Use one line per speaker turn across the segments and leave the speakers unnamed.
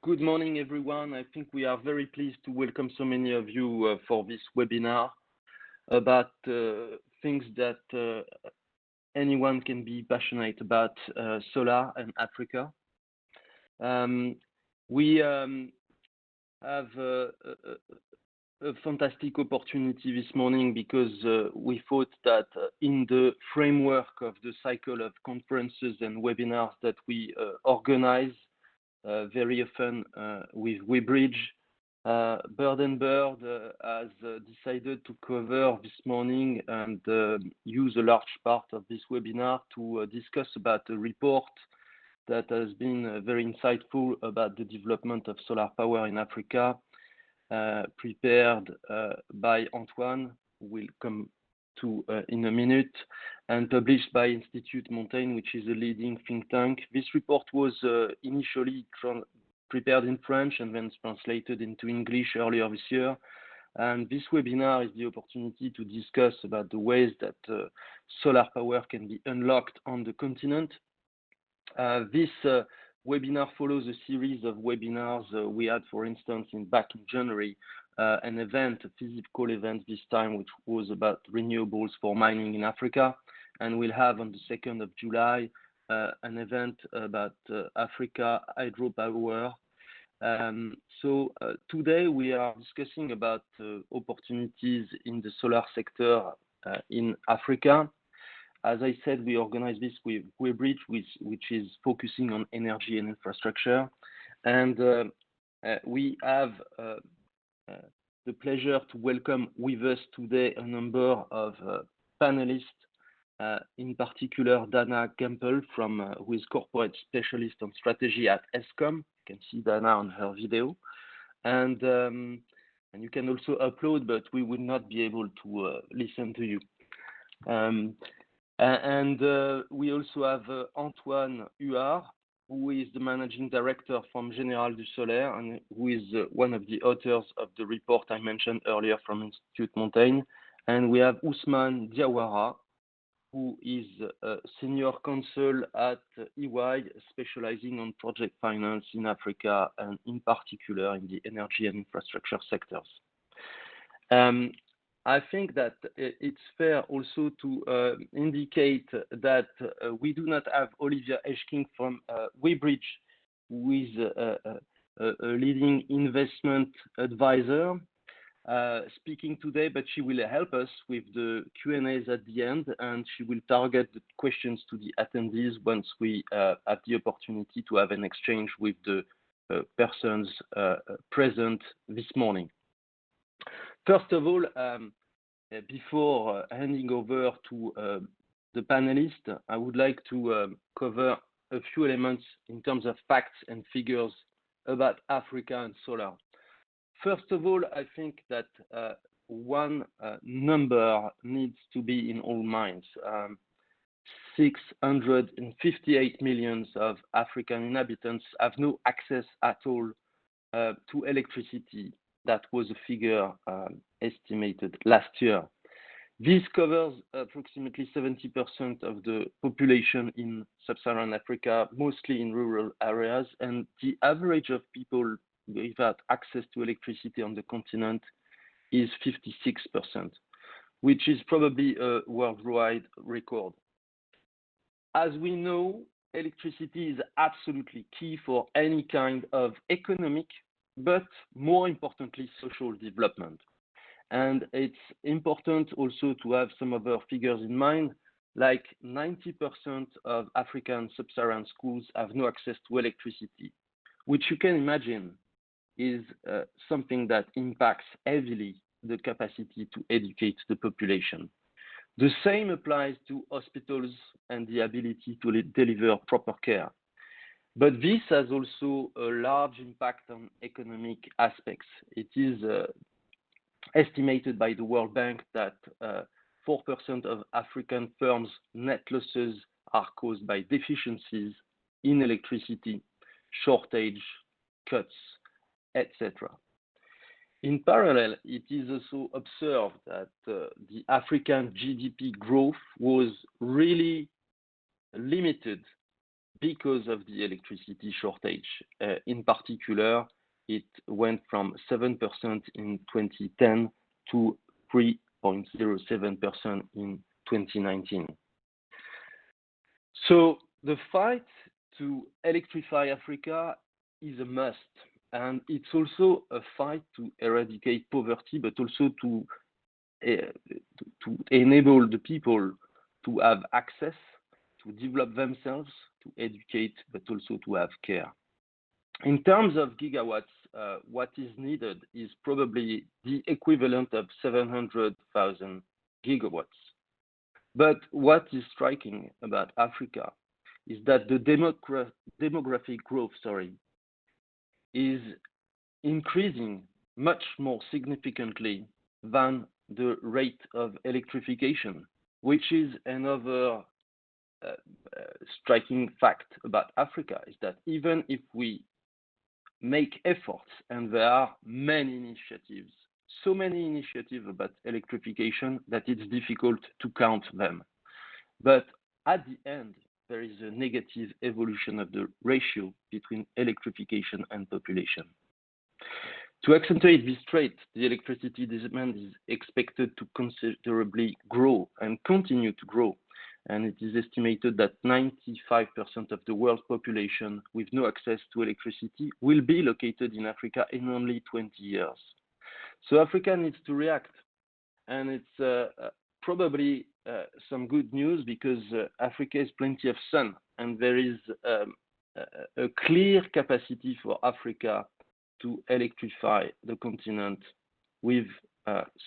Good morning, everyone. I think we are very pleased to welcome so many of you for this webinar about things that anyone can be passionate about, solar and Africa. We have a fantastic opportunity this morning because we thought that in the framework of the cycle of conferences and webinars that we organize very often with WeBridge, Bird and Bird has decided to cover this morning and use a large part of this webinar to discuss about a report that has been very insightful about the development of solar power in Africa, prepared by Antoine, who will come to in a minute, and published by Institut Montaigne, which is a leading think tank. This report was initially prepared in French and then translated into English earlier this year. And this webinar is the opportunity to discuss about the ways that solar power can be unlocked on the continent. This webinar follows a series of webinars we had, for instance, back in January, an event, a physical event this time, which was about renewables for mining in Africa. And we'll have on the 2nd of July an event about Africa hydropower. So today we are discussing about opportunities in the solar sector in Africa. As I said, we organize this with WeBridge, which is focusing on energy and infrastructure. And we have the pleasure to welcome with us today a number of panelists, in particular Dana Gampel, who is corporate specialist on strategy at Eskom. You can see Dana on her video. And you can also upload, but we will not be able to listen to you. We also have Antoine Huard, who is the managing director from Generale du Solaire and who is one of the authors of the report I mentioned earlier from Institut Montaigne. And we have Ousmane Diawala, who is a senior counsel at EY, specializing on project finance in Africa and in particular in the energy and infrastructure sectors. I think that it's fair also to indicate that we do not have Olivia Eshking from WeBridge, who is a leading investment advisor, speaking today, but she will help us with the Q&As at the end, and she will target the questions to the attendees once we have the opportunity to have an exchange with the persons present this morning. First of all, before handing over to the panelists, I would like to cover a few elements in terms of facts and figures about Africa and solar. First of all, I think that one number needs to be in all minds. 658 million of African inhabitants have no access at all to electricity. That was a figure estimated last year. This covers approximately 70% of the population in sub-Saharan Africa, mostly in rural areas, and the average of people without access to electricity on the continent is 56%, which is probably a worldwide record. As we know, electricity is absolutely key for any kind of economic, but more importantly, social development. And it's important also to have some other figures in mind, like 90% of African sub-Saharan schools have no access to electricity, which you can imagine is something that impacts heavily the capacity to educate the population. The same applies to hospitals and the ability to deliver proper care. But this has also a large impact on economic aspects. It is estimated by the World Bank that 4% of African firms' net losses are caused by deficiencies in electricity, shortage, cuts, etc. In parallel, it is also observed that the African GDP growth was really limited because of the electricity shortage. In particular, it went from 7% in 2010 to 3.07% in 2019. So the fight to electrify Africa is a must, and it's also a fight to eradicate poverty, but also to enable the people to have access, to develop themselves, to educate, but also to have care. In terms of gigawatts, what is needed is probably the equivalent of 700,000 gigawatts. But what is striking about Africa is that the demographic growth, is increasing much more significantly than the rate of electrification, which is another striking fact about Africa, is that even if we make efforts, and there are many initiatives, so many initiatives about electrification that it's difficult to count them. But at the end, there is a negative evolution of the ratio between electrification and population. To accentuate this trait, the electricity demand is expected to considerably grow and continue to grow. And it is estimated that 95% of the world's population with no access to electricity will be located in Africa in only 20 years. So Africa needs to react. And it's probably some good news because Africa has plenty of sun, and there is a clear capacity for Africa to electrify the continent with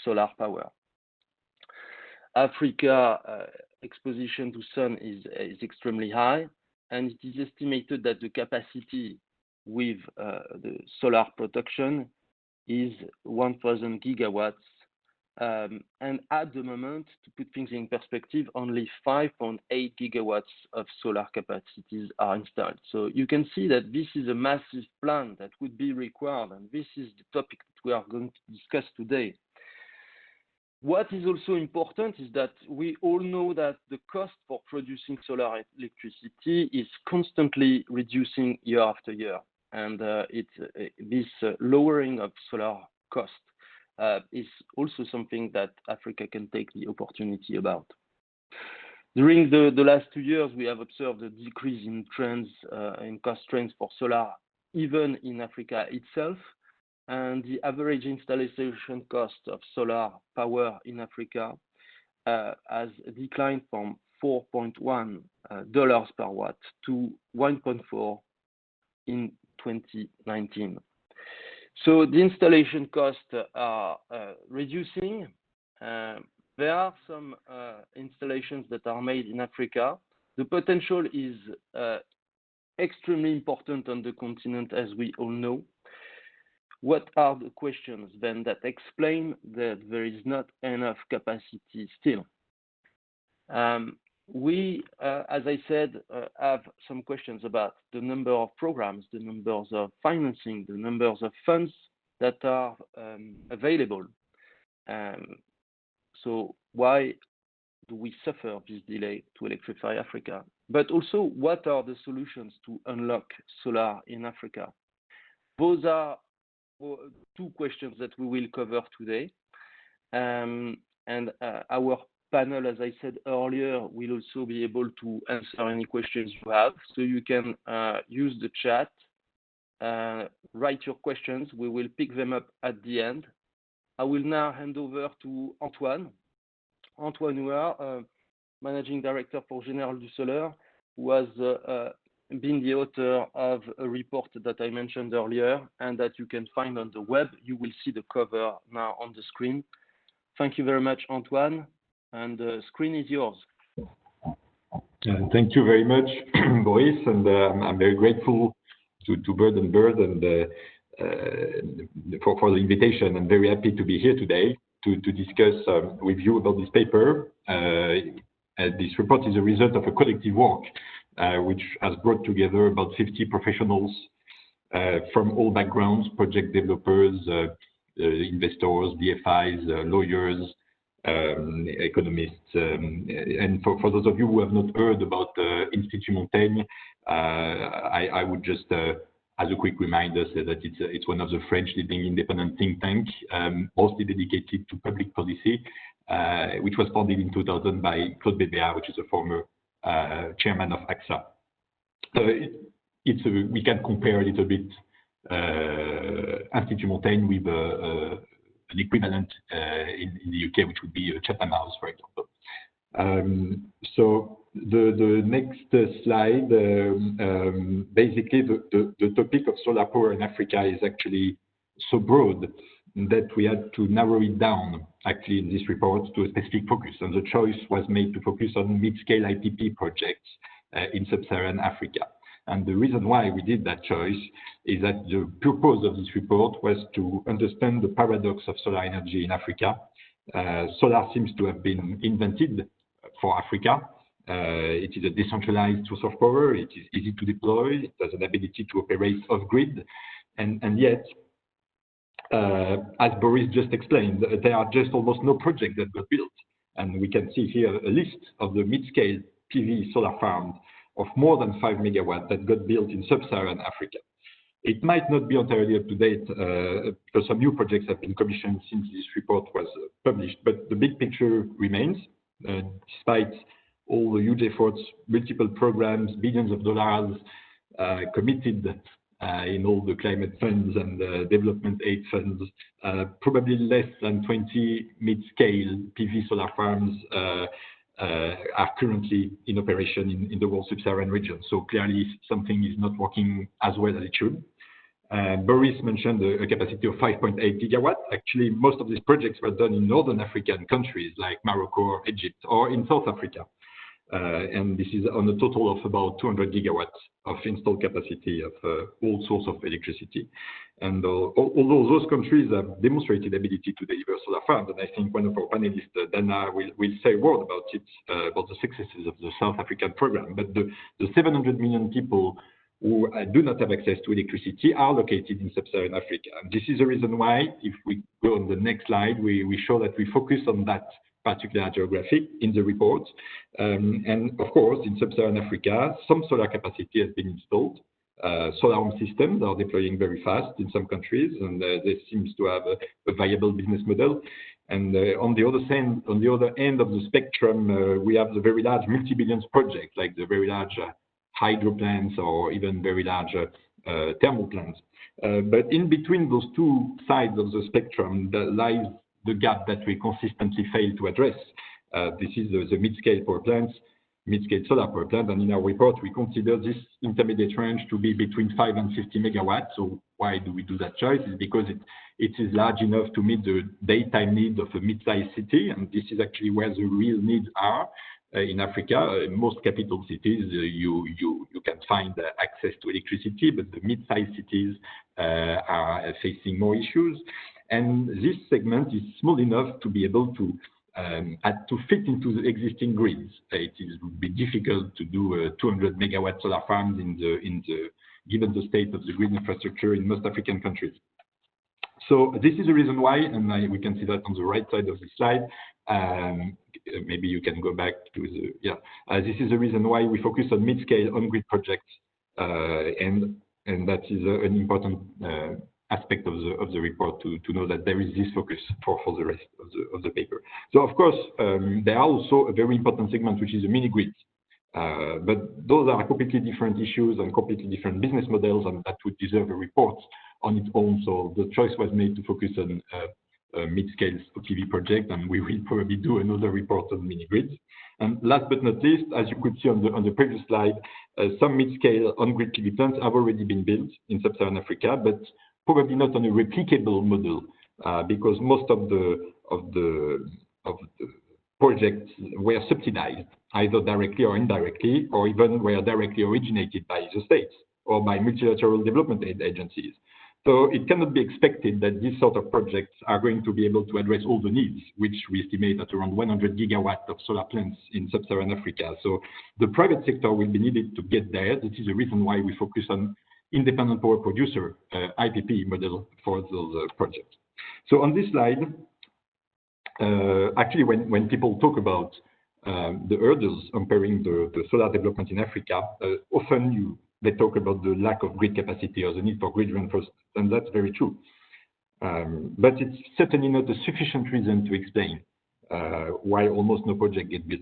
solar power. Africa exposition to sun is extremely high, and it is estimated that the capacity with the solar production is 1,000 gigawatts. And at the moment, to put things in perspective, only 5.8 gigawatts of solar capacities are installed. So you can see that this is a massive plan that would be required, and this is the topic that we are going to discuss today. What is also important is that we all know that the cost for producing solar electricity is constantly reducing year after year. And this lowering of solar cost is also something that Africa can take the opportunity about. During the last 2 years, we have observed a decrease in trends, in cost trends for solar, even in Africa itself. And the average installation cost of solar power in Africa has declined from $4.1 per watt to $1.4 in 2019. So the installation costs are reducing. There are some installations that are made in Africa. The potential is extremely important on the continent, as we all know. What are the questions then that explain that there is not enough capacity still? We, as I said, have some questions about the number of programs, the numbers of financing, the numbers of funds that are available. So why do we suffer this delay to electrify Africa? But also, what are the solutions to unlock solar in Africa? Those are two questions that we will cover today. And our panel, as I said earlier, will also be able to answer any questions you have. So you can use the chat, write your questions. We will pick them up at the end. I will now hand over to Antoine Huard, Managing Director for Generale du Solaire, who has been the author of a report that I mentioned earlier and that you can find on the web. You will see the cover now on the screen. Thank you very much, Antoine, and the screen is yours.
Thank you very much, Boris, and I'm very grateful to Bird and for the invitation. I'm very happy to be here today to discuss with you about this paper. This report is a result of a collective work which has brought together about 50 professionals from all backgrounds: project developers, investors, DFIs, lawyers, economists. And for those of you who have not heard about Institut Montaigne, I would just, as a quick reminder, say that it's one of the French leading independent think tanks, mostly dedicated to public policy, which was founded in 2000 by Claude Bébéa, which is a former chairman of AXA. We can compare a little bit Institut Montaigne with an equivalent in the UK, which would be Chatham House, for example. So the next slide, basically the topic of solar power in Africa is actually so broad that we had to narrow it down actually in this report to a specific focus. And the choice was made to focus on mid-scale IPP projects in sub-Saharan Africa. And the reason why we did that choice is that the purpose of this report was to understand the paradox of solar energy in Africa. Solar seems to have been invented for Africa. It is a decentralized source of power. It is easy to deploy. It has an ability to operate off-grid. And yet, as Boris just explained, there are just almost no projects that got built. And we can see here a list of the mid-scale PV solar farms of more than 5 megawatts that got built in sub-Saharan Africa. It might not be entirely up to date because some new projects have been commissioned since this report was published, but the big picture remains. Despite all the huge efforts, multiple programs, billions of dollars committed in all the climate funds and development aid funds, probably less than 20 mid-scale PV solar farms are currently in operation in the world sub-Saharan region. So clearly something is not working as well as it should. Boris mentioned a capacity of 5.8 gigawatts. Actually, most of these projects were done in northern African countries like Morocco or Egypt or in South Africa. And this is on a total of about 200 gigawatts of installed capacity of all sources of electricity. And although those countries have demonstrated ability to deliver solar farms, and I think one of our panelists, Dana, will say a word about it, about the successes of the South African program. But the 700 million people who do not have access to electricity are located in sub-Saharan Africa. And this is the reason why, if we go on the next slide, we show that we focus on that particular geography in the report. And of course, in sub-Saharan Africa, some solar capacity has been installed. Solar home systems are deploying very fast in some countries, and there seems to have a viable business model. And on the other end of the spectrum, we have the very large multi-billions projects, like the very large hydro plants or even very large thermal plants. But in between those two sides of the spectrum, there lies the gap that we consistently fail to address. This is the mid-scale power plants, mid-scale solar power plant, and in our report we consider this intermediate range to be between 5 and 50 megawatts. So why do we do that choice? It's because it is large enough to meet the daytime need of a mid-sized city, and this is actually where the real needs are in Africa. In most capital cities, you can find access to electricity, but the mid-sized cities are facing more issues. And this segment is small enough to be able to fit into the existing grids. Would be difficult to do 200 megawatt solar farms given the state of the grid infrastructure in most African countries. So this is the reason why, and we can see that on the right side of the slide. Maybe you can go back to this is the reason why we focus on mid-scale on-grid projects, and that is an important aspect of the report to know that there is this focus for the rest of the paper. So of course, there are also a very important segment, which is the mini-grids. But those are completely different issues and completely different business models, and that would deserve a report on its own. So the choice was made to focus on mid-scale PV project, and we will probably do another report on mini-grids. And last but not least, as you could see on the previous slide, some mid-scale on-grid PV plants have already been built in sub-Saharan Africa, but probably not on a replicable model, because most of the projects were subsidized, either directly or indirectly, or even were directly originated by the states or by multilateral development aid agencies. So it cannot be expected that these sort of projects are going to be able to address all the needs, which we estimate at around 100 gigawatts of solar plants in sub-Saharan Africa. So the private sector will be needed to get there. This is the reason why we focus on independent power producer, IPP model for those projects. So on this slide, actually, when people talk about the hurdles comparing the solar development in Africa, often they talk about the lack of grid capacity or the need for grid reinforcement, and that's very true. But it's certainly not a sufficient reason to explain why almost no project gets built.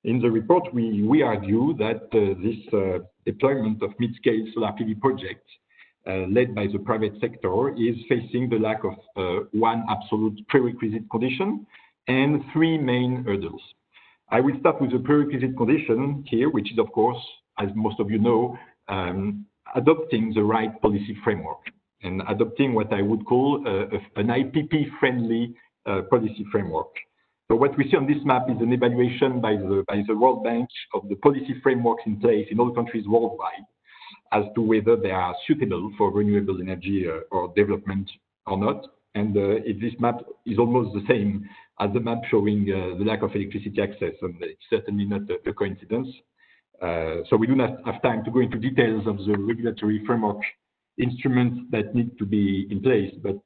In the report, we argue that this deployment of mid-scale solar PV projects led by the private sector is facing the lack of one absolute prerequisite condition and three main hurdles. I will start with the prerequisite condition here, which is, of course, as most of you know, adopting the right policy framework and adopting what I would call an IPP-friendly policy framework. So what we see on this map is an evaluation by the World Bank of the policy frameworks in place in all countries worldwide as to whether they are suitable for renewable energy or development or not. And this map is almost the same as the map showing the lack of electricity access, and it's certainly not a coincidence. So we do not have time to go into details of the regulatory framework instruments that need to be in place, but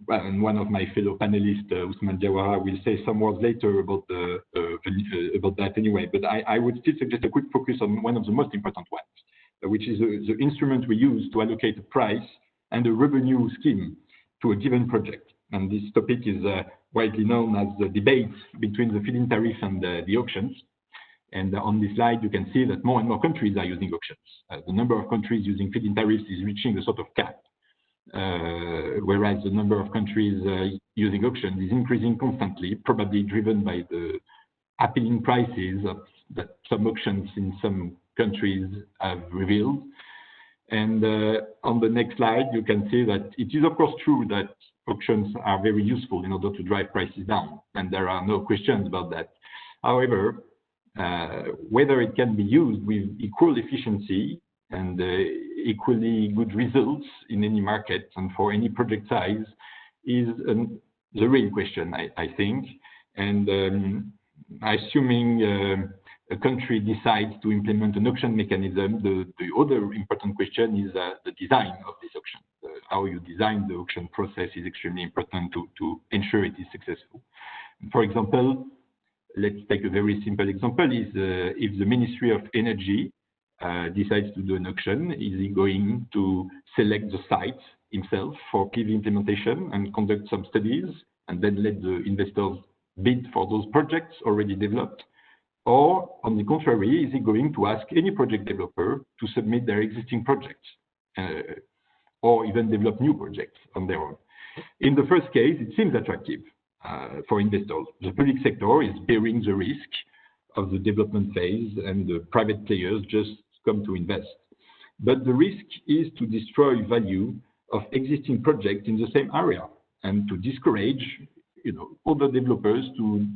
and one of my fellow panelists, Ousmane Diawala, will say some words later about that anyway. But I would still suggest a quick focus on one of the most important ones, which is the instrument we use to allocate a price and a revenue scheme to a given project. And this topic is widely known as the debate between the feed-in tariff and the auctions. And on this slide, you can see that more and more countries are using auctions. The number of countries using feed-in tariffs is reaching a sort of cap, whereas the number of countries using auctions is increasing constantly, probably driven by the appealing prices that some auctions in some countries have revealed. And on the next slide, you can see that it is, of course, true that auctions are very useful in order to drive prices down, and there are no questions about that. However, whether it can be used with equal efficiency and equally good results in any market and for any project size is the real question, I think. And assuming a country decides to implement an auction mechanism, the other important question is the design of this auction. How you design the auction process is extremely important to ensure it is successful. For example, let's take a very simple example, is if the Ministry of Energy decides to do an auction, is he going to select the site himself for PV implementation and conduct some studies and then let the investors bid for those projects already developed? Or, on the contrary, is he going to ask any project developer to submit their existing projects or even develop new projects on their own? In the first case, it seems attractive for investors. The public sector is bearing the risk of the development phase and the private players just come to invest. But the risk is to destroy value of existing projects in the same area and to discourage other developers to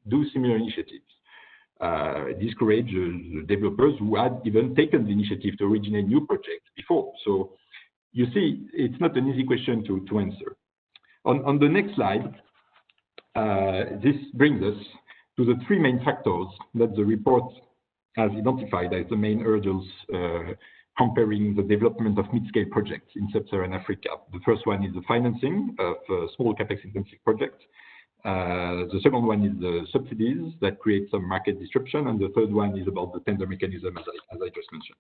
do similar initiatives. Discourage the developers who had even taken the initiative to originate new projects before. So you see, it's not an easy question to answer. On the next slide, this brings us to the three main factors that the report has identified as the main hurdles comparing the development of mid-scale projects in sub-Saharan Africa. The first one is the financing of small capex-intensive projects. The second one is the subsidies that create some market disruption, and the third one is about the tender mechanism, as I just mentioned.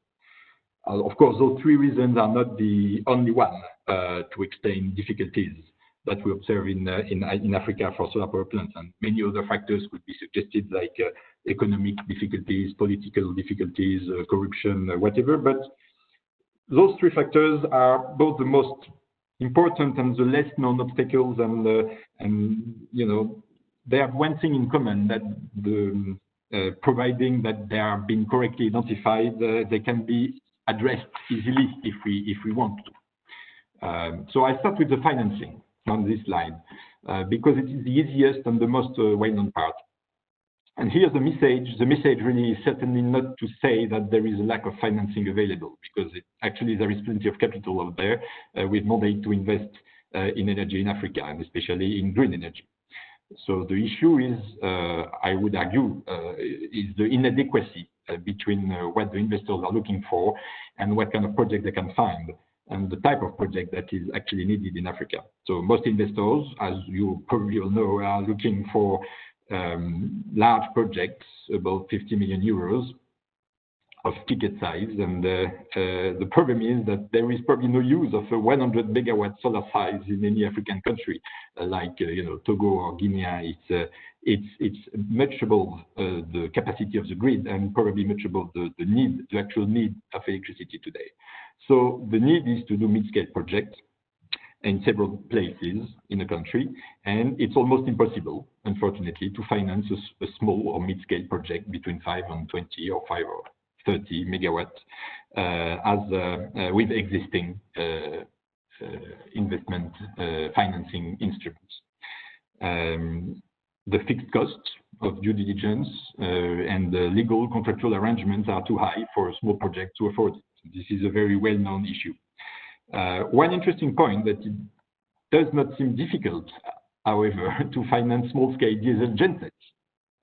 Of course, those three reasons are not the only one to explain difficulties that we observe in Africa for solar power plants, and many other factors could be suggested, like economic difficulties, political difficulties, corruption, whatever. But those three factors are both the most important and the less known obstacles, and they have one thing in common, that providing that they are being correctly identified, they can be addressed easily if we want to. So I start with the financing on this slide because it is the easiest and the most well-known part. And here's the message. The message really is certainly not to say that there is a lack of financing available, because actually there is plenty of capital out there with money to invest in energy in Africa, and especially in green energy. So the issue is, I would argue, is the inadequacy between what the investors are looking for and what kind of project they can find and the type of project that is actually needed in Africa. So most investors, as you probably all know, are looking for large projects, about 50 million euros of ticket size. And the problem is that there is probably no use of a 100 megawatt solar size in any African country, like Togo or Guinea. It's much above the capacity of the grid and probably much above the actual need of electricity today. So the need is to do mid-scale projects in several places in the country, and it's almost impossible, unfortunately, to finance a small or mid-scale project between 5 and 20 or 5 or 30 megawatts with existing investment financing instruments. The fixed costs of due diligence and the legal contractual arrangements are too high for a small project to afford it. This is a very well-known issue. One interesting point that it does not seem difficult, however, to finance small-scale diesel gensets.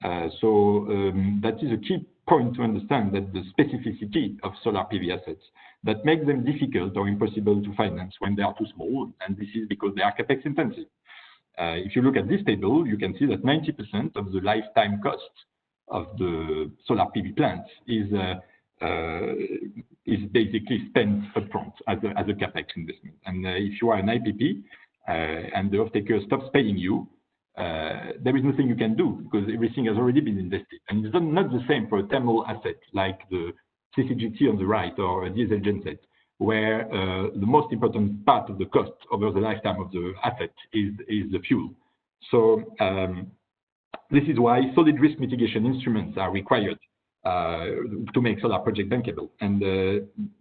That is a key point to understand, that the specificity of solar PV assets that makes them difficult or impossible to finance when they are too small, and this is because they are capex intensive. If you look at this table, you can see that 90% of the lifetime cost of the solar PV plants is basically spent upfront as a capex investment. And if you are an IPP and the off-taker stops paying you, there is nothing you can do because everything has already been invested. And it's not the same for a thermal asset like the CCGT on the right or a diesel genset, where the most important part of the cost over the lifetime of the asset is the fuel. So this is why solid risk mitigation instruments are required to make solar project bankable. And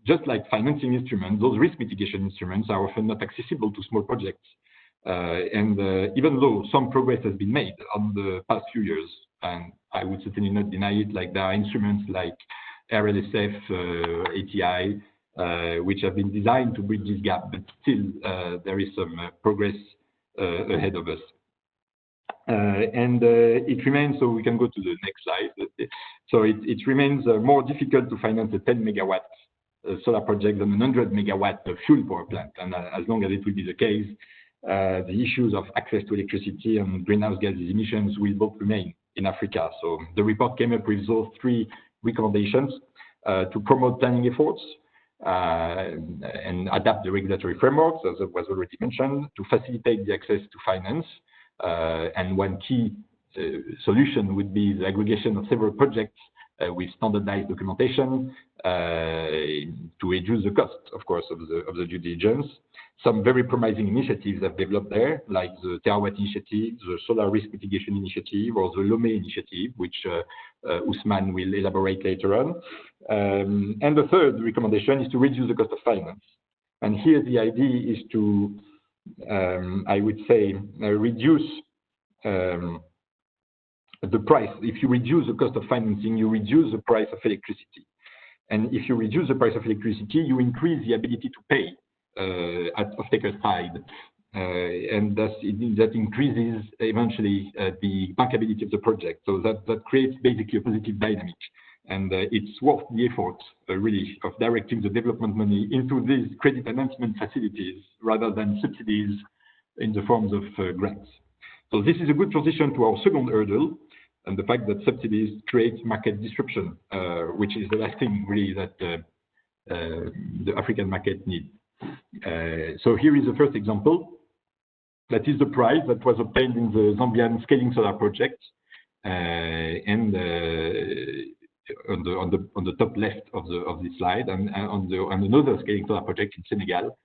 just like financing instruments, those risk mitigation instruments are often not accessible to small projects. And even though some progress has been made on the past few years, and I would certainly not deny it, like there are instruments like RLSF, ATI, which have been designed to bridge this gap, but still there is some progress ahead of us. It remains, so we can go to the next slide. So it remains more difficult to finance a 10 megawatt solar project than a 100 megawatt fuel power plant. And as long as it will be the case, the issues of access to electricity and greenhouse gas emissions will both remain in Africa. So the report came up with those 3 recommendations to promote planning efforts and adapt the regulatory frameworks, as was already mentioned, to facilitate the access to finance. And one key solution would be the aggregation of several projects with standardized documentation to reduce the cost, of course, of the due diligence. Some very promising initiatives have developed there, like the Terawatt Initiative, the Solar Risk Mitigation Initiative, or the Lomé Initiative, which Ousmane will elaborate later on. And the third recommendation is to reduce the cost of finance. And here the idea is to, I would say, reduce the price. If you reduce the cost of financing, you reduce the price of electricity. And if you reduce the price of electricity, you increase the ability to pay at off-taker side. And that increases eventually the bankability of the project. So that creates basically a positive dynamic. And it's worth the effort, really, of directing the development money into these credit enhancement facilities rather than subsidies in the forms of grants. So this is a good transition to our second hurdle, and the fact that subsidies create market disruption, which is the last thing, really, that the African market needs. So here is the first example. That is the prize that was obtained in the Zambian scaling solar project, and on the top left of this slide, and on another scaling solar project in Senegal,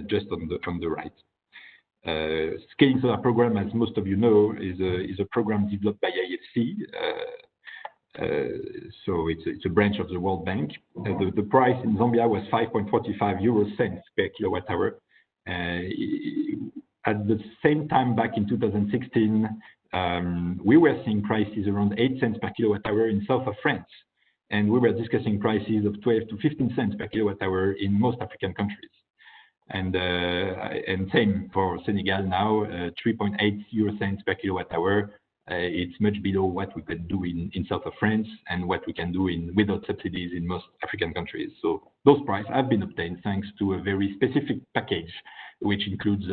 just on the right. Scaling solar program, as most of you know, is a program developed by IFC. So it's a branch of the World Bank. The price in Zambia was 5.45 euro cents per kilowatt hour. At the same time, back in 2016, we were seeing prices around 8 cents per kilowatt hour in south of France, and we were discussing prices of 12 to 15 cents per kilowatt hour in most African countries. And same for Senegal now, 3.8 euro cents per kilowatt hour it's much below what we could do in south of France and what we can do without subsidies in most African countries. So those prices have been obtained thanks to a very specific package, which includes,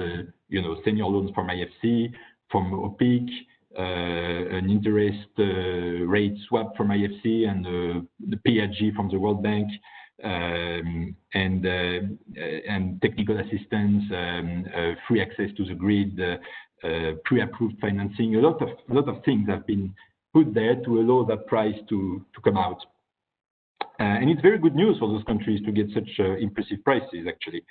senior loans from IFC, from OPIC, an interest rate swap from IFC, and the PRG from the World Bank, and technical assistance, free access to the grid, pre-approved financing. A lot of things have been put there to allow that price to come out. And it's very good news for those countries to get such impressive prices, actually.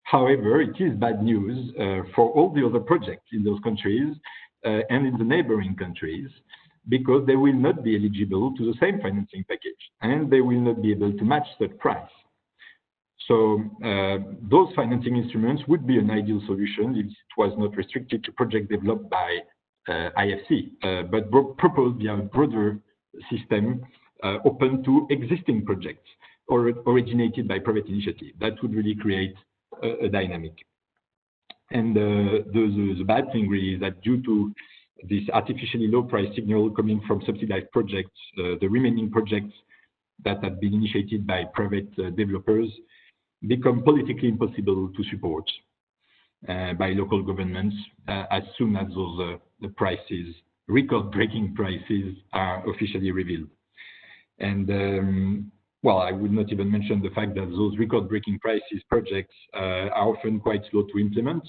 However, it is bad news for all the other projects in those countries and in the neighboring countries, because they will not be eligible to the same financing package, and they will not be able to match that price. So those financing instruments would be an ideal solution if it was not restricted to projects developed by IFC, but proposed via a broader system open to existing projects or originated by private initiative. That would really create a dynamic. And the bad thing really is that due to this artificially low price signal coming from subsidized projects, the remaining projects that have been initiated by private developers become politically impossible to support by local governments as soon as those the prices, record-breaking prices, are officially revealed. And well, I would not even mention the fact that those record-breaking prices projects are often quite slow to implement.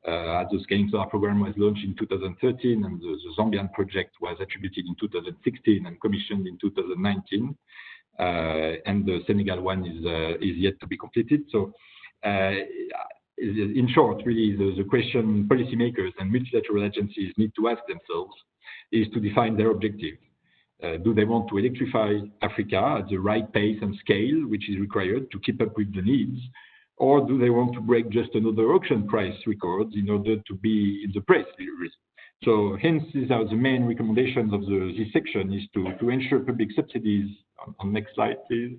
The Scaling Solar program was launched in 2013, and the Zambian project was attributed in 2016 and commissioned in 2019. And the Senegal one is yet to be completed. So, in short, really, the question policymakers and multilateral agencies need to ask themselves is to define their objective. Do they want to electrify Africa at the right pace and scale, which is required to keep up with the needs? Or do they want to break just another auction price record in order to be in the press? So hence, these are the main recommendations of this section, is to ensure public subsidies. On next slide, please.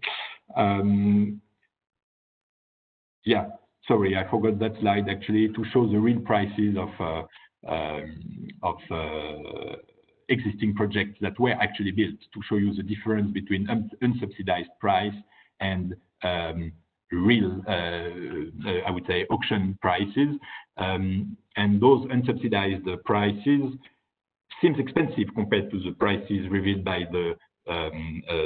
Yeah, sorry, I forgot that slide actually, to show the real prices of existing projects that were actually built, to show you the difference between unsubsidized price and real, I would say, auction prices. And those unsubsidized prices seems expensive compared to the prices revealed by the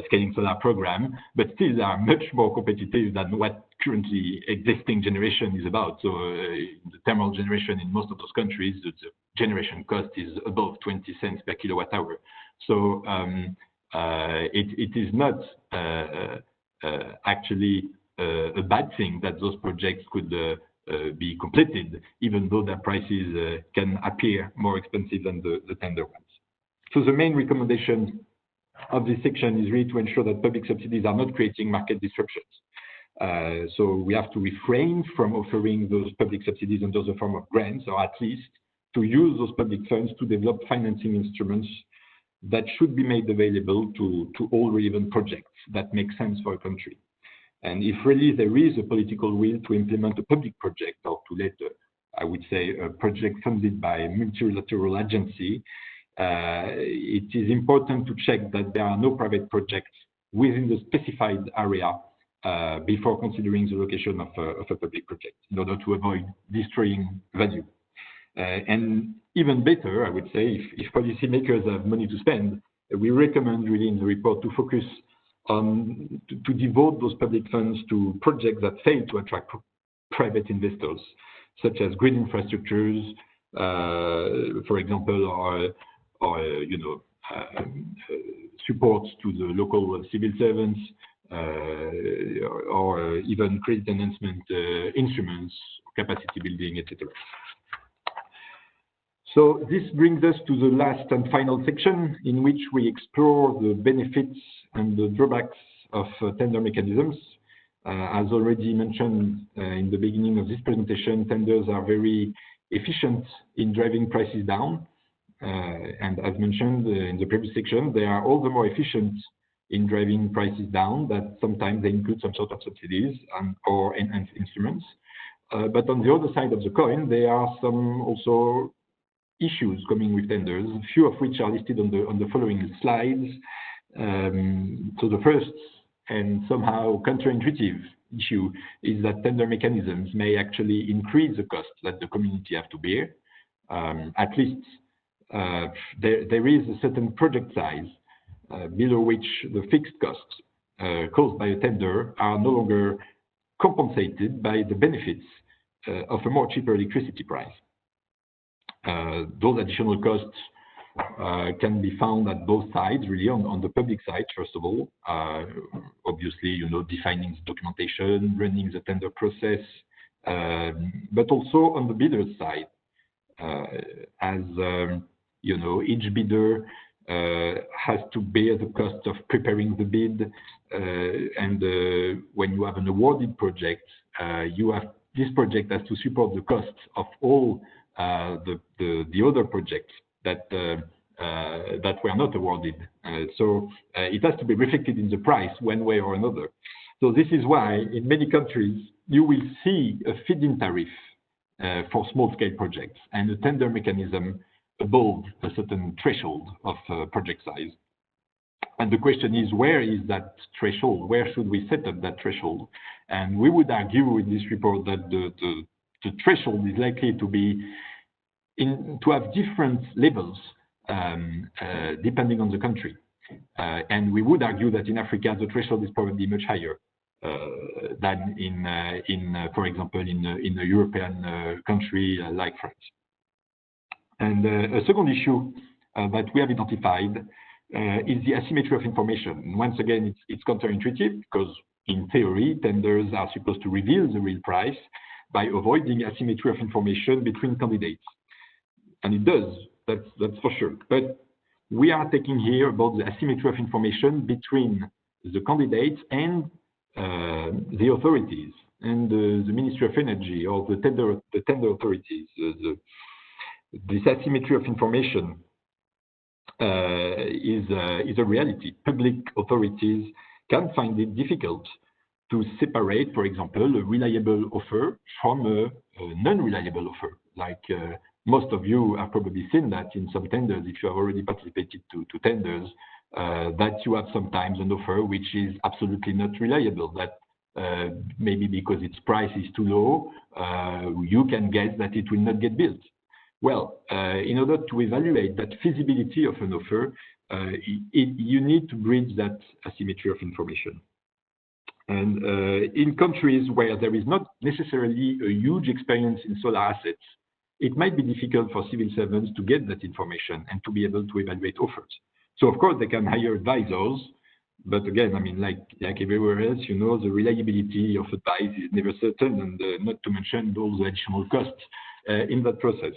Scaling Solar program, but still are much more competitive than what currently existing generation is about. So the thermal generation in most of those countries, the generation cost is above 20 cents per kilowatt hour. So it is not actually a bad thing that those projects could be completed, even though their prices can appear more expensive than the tender ones. So the main recommendation of this section is really to ensure that public subsidies are not creating market disruptions. So we have to refrain from offering those public subsidies under the form of grants, or at least to use those public funds to develop financing instruments that should be made available to all relevant projects that make sense for a country. And if really there is a political will to implement a public project, or to let, I would say, a project funded by a multilateral agency, it is important to check that there are no private projects within the specified area before considering the location of a public project, in order to avoid destroying value. And even better, I would say, if policymakers have money to spend, we recommend really in the report to focus on to devote those public funds to projects that fail to attract private investors, such as grid infrastructures, for example, or support to the local civil servants, or even credit enhancement instruments, capacity building, etc. So this brings us to the last and final section, in which we explore the benefits and the drawbacks of tender mechanisms. As already mentioned in the beginning of this presentation, tenders are very efficient in driving prices down. And as mentioned in the previous section, they are all the more efficient in driving prices down, that sometimes they include some sort of subsidies or enhanced instruments. But on the other side of the coin, there are some also issues coming with tenders, a few of which are listed on the following slides. So the first and somehow counterintuitive issue is that tender mechanisms may actually increase the cost that the community have to bear. At least there is a certain project size below which the fixed costs caused by a tender are no longer compensated by the benefits of a more cheaper electricity price. Those additional costs can be found at both sides, really, on the public side, first of all. Obviously, defining the documentation, running the tender process, but also on the bidder's side, as each bidder has to bear the cost of preparing the bid, and when you have an awarded project, this project has to support the costs of all the other projects that were not awarded. So it has to be reflected in the price one way or another. So this is why in many countries you will see a feed-in tariff for small-scale projects and a tender mechanism above a certain threshold of project size. And the question is, where is that threshold? Where should we set up that threshold? And we would argue in this report that the threshold is likely to be to have different levels depending on the country. And we would argue that in Africa, the threshold is probably much higher than for example, in a European country like France. And a second issue that we have identified is the asymmetry of information. Once again, it's counterintuitive because in theory, tenders are supposed to reveal the real price by avoiding asymmetry of information between candidates. And it does, that's for sure. But we are talking here about the asymmetry of information between the candidates and the authorities and the Ministry of Energy or the tender authorities. This asymmetry of information is a reality. Public authorities can find it difficult to separate, for example, a reliable offer from a non-reliable offer. Like most of you have probably seen that in some tenders, if you have already participated to tenders, that you have sometimes an offer which is absolutely not reliable, that maybe because its price is too low, you can guess that it will not get built. Well, in order to evaluate that feasibility of an offer, you need to bridge that asymmetry of information. And in countries where there is not necessarily a huge experience in solar assets, it might be difficult for civil servants to get that information and to be able to evaluate offers. So of course they can hire advisors, but again, I mean, like everywhere else, the reliability of advice is never certain, and not to mention those additional costs in that process.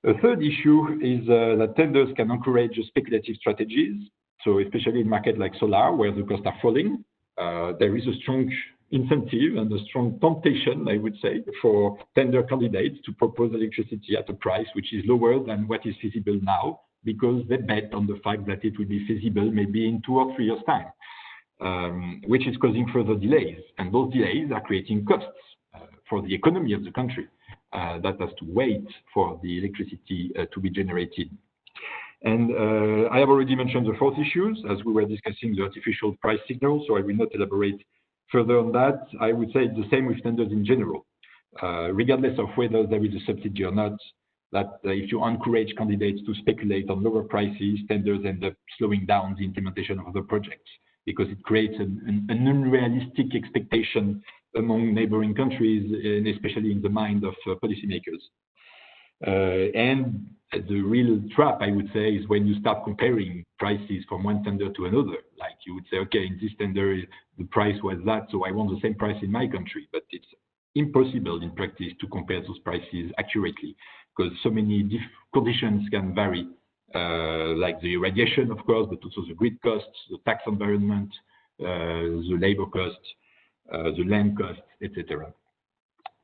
A third issue is that tenders can encourage speculative strategies. So especially in markets like solar, where the costs are falling, there is a strong incentive and a strong temptation, I would say, for tender candidates to propose electricity at a price which is lower than what is feasible now, because they bet on the fact that it will be feasible maybe in 2 or 3 years' time, which is causing further delays. And those delays are creating costs for the economy of the country that has to wait for the electricity to be generated. And I have already mentioned the fourth issues as we were discussing the artificial price signal, so I will not elaborate further on that. I would say it's the same with tenders in general. Regardless of whether there is a subsidy or not, that if you encourage candidates to speculate on lower prices, tenders end up slowing down the implementation of the projects because it creates an unrealistic expectation among neighboring countries, and especially in the mind of policymakers. And the real trap, I would say, is when you start comparing prices from one tender to another. Like you would say, okay, in this tender, the price was that, so I want the same price in my country. But it's impossible in practice to compare those prices accurately because so many conditions can vary, like the irradiation, of course, but also the grid costs, the tax environment, the labor costs, the land costs, etc.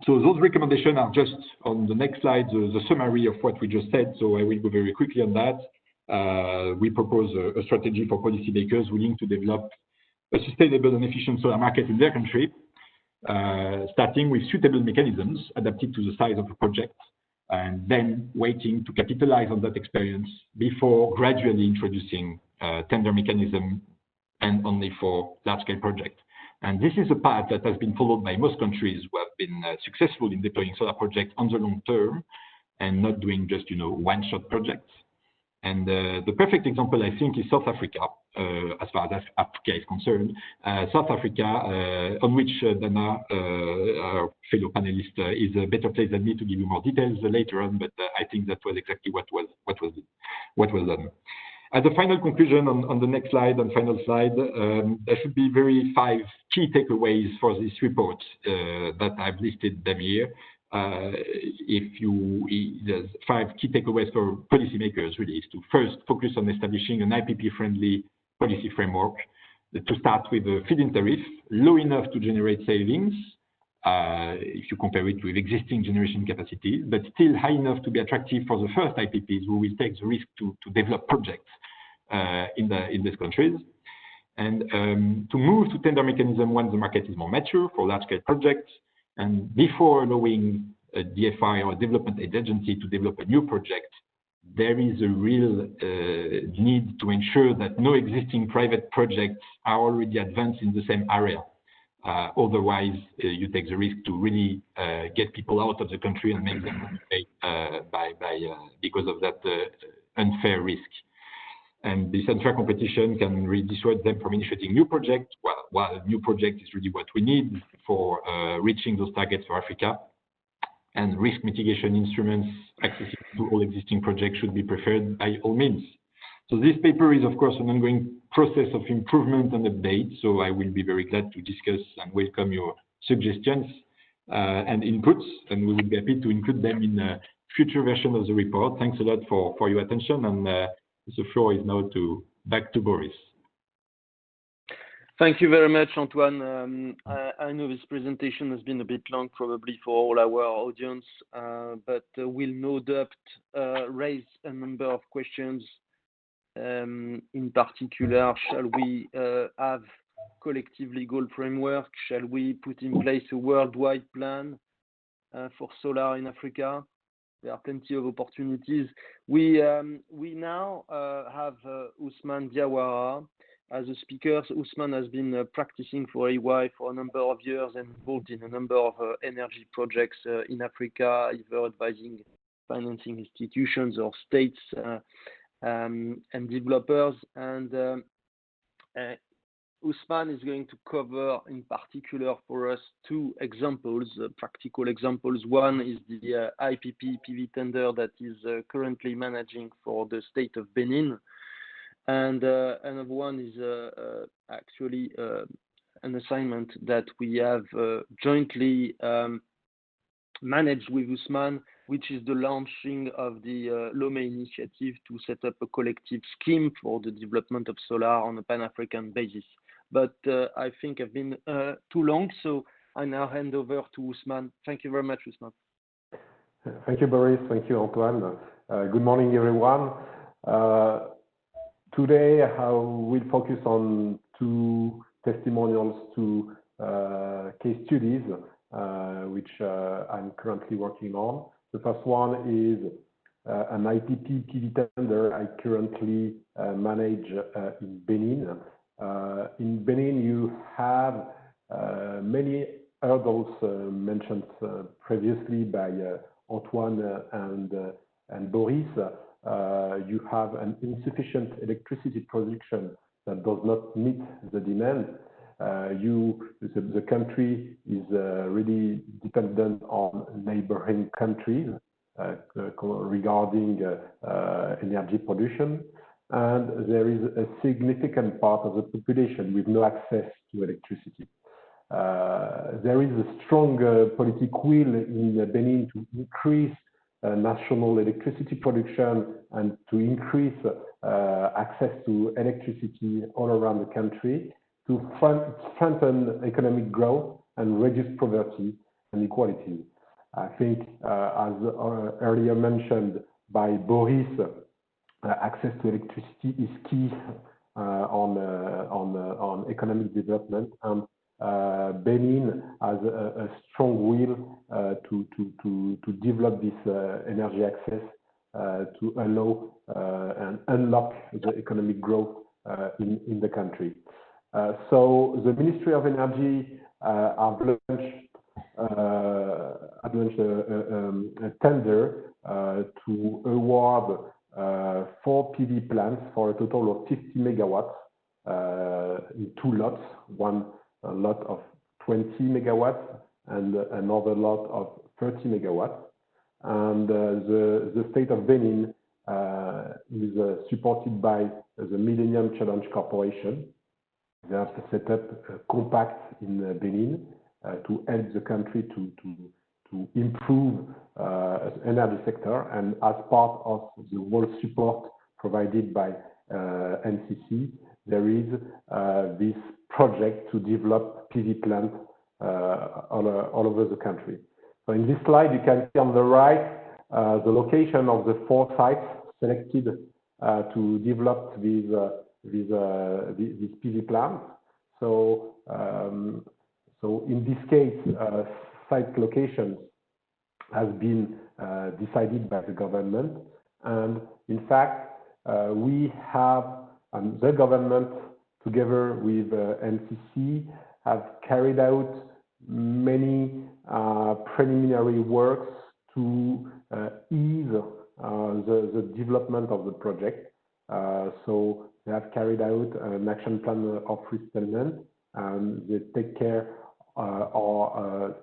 So those recommendations are just on the next slide, the summary of what we just said. So I will go very quickly on that. We propose a strategy for policymakers willing to develop a sustainable and efficient solar market in their country, starting with suitable mechanisms adapted to the size of the project, and then waiting to capitalize on that experience before gradually introducing tender mechanism and only for large-scale projects. And this is a path that has been followed by most countries who have been successful in deploying solar projects on the long term and not doing just, one-shot projects. And the perfect example, I think, is South Africa, as far as Africa is concerned. South Africa, on which Dana, our fellow panelist, is a better place than me to give you more details later on, but I think that was exactly what was done. As a final conclusion on the next slide, final slide, there should be 5 key takeaways for this report that I've listed them here. There's 5 key takeaways for policymakers really is to first focus on establishing an IPP-friendly policy framework, to start with a feed-in tariff low enough to generate savings, if you compare it with existing generation capacities, but still high enough to be attractive for the first IPPs who will take the risk to develop projects in these countries. And to move to tender mechanism once the market is more mature for large-scale projects, and before allowing a DFI or a development agency to develop a new project, there is a real need to ensure that no existing private projects are already advanced in the same area. Otherwise, you take the risk to really get people out of the country and make them pay because of that unfair risk. And this unfair competition can really dissuade them from initiating new projects, while a new project is really what we need for reaching those targets for Africa. And risk mitigation instruments accessible to all existing projects should be preferred by all means. So this paper is, of course, an ongoing process of improvement and update. So I will be very glad to discuss and welcome your suggestions and inputs, and we will be happy to include them in a future version of the report. Thanks a lot for your attention, and the floor is now back to Boris.
Thank you very much, Antoine. I know this presentation has been a bit long, probably for all our audience, but we'll no doubt raise a number of questions. In particular, shall we have collective legal framework? Shall we put in place a worldwide plan for solar in Africa? There are plenty of opportunities. We now have Ousmane Diawala as a speaker. Ousmane has been practicing for EY for a number of years and involved in a number of energy projects in Africa, either advising financing institutions or states and developers. And Ousmane is going to cover in particular for us 2 examples, practical examples. One is the IPP PV tender that is currently managing for the state of Benin. And another one is actually an assignment that we have jointly managed with Ousmane, which is the launching of the Lomé initiative to set up a collective scheme for the development of solar on a Pan-African basis. But I think I've been too long, so I now hand over to Ousmane. Thank you very much, Ousmane.
Thank you, Boris. Thank you, Antoine. Good morning, everyone. Today, I will focus on 2 testimonials, 2 case studies, which I'm currently working on. The first one is an IPP PV tender I currently manage in Benin. In Benin, you have many hurdles mentioned previously by Antoine and Boris. You have an insufficient electricity production that does not meet the demand. The country is really dependent on neighboring countries regarding energy production. And there is a significant part of the population with no access to electricity. There is a strong political will in Benin to increase national electricity production and to increase access to electricity all around the country to strengthen economic growth and reduce poverty and inequality. I think, as earlier mentioned by Boris, access to electricity is key on economic development, and Benin has a strong will to develop this energy access to allow and unlock the economic growth in the country. So the Ministry of Energy have launched a tender to award 4 PV plants for a total of 50 megawatts in 2 lots, one lot of 20 megawatts and another lot of 30 megawatts. And the state of Benin is supported by the Millennium Challenge Corporation. They have set up a compact in Benin to help the country to improve the energy sector. And as part of the world support provided by NCC, there is this project to develop PV plants all over the country. So in this slide, you can see on the right the location of the 4 sites selected to develop these PV plants. So, so in this case, site location has been decided by the government, and in fact, we have the government together with NCC have carried out many preliminary works to ease the development of the project. So they have carried out an action plan of resettlement, and they take care of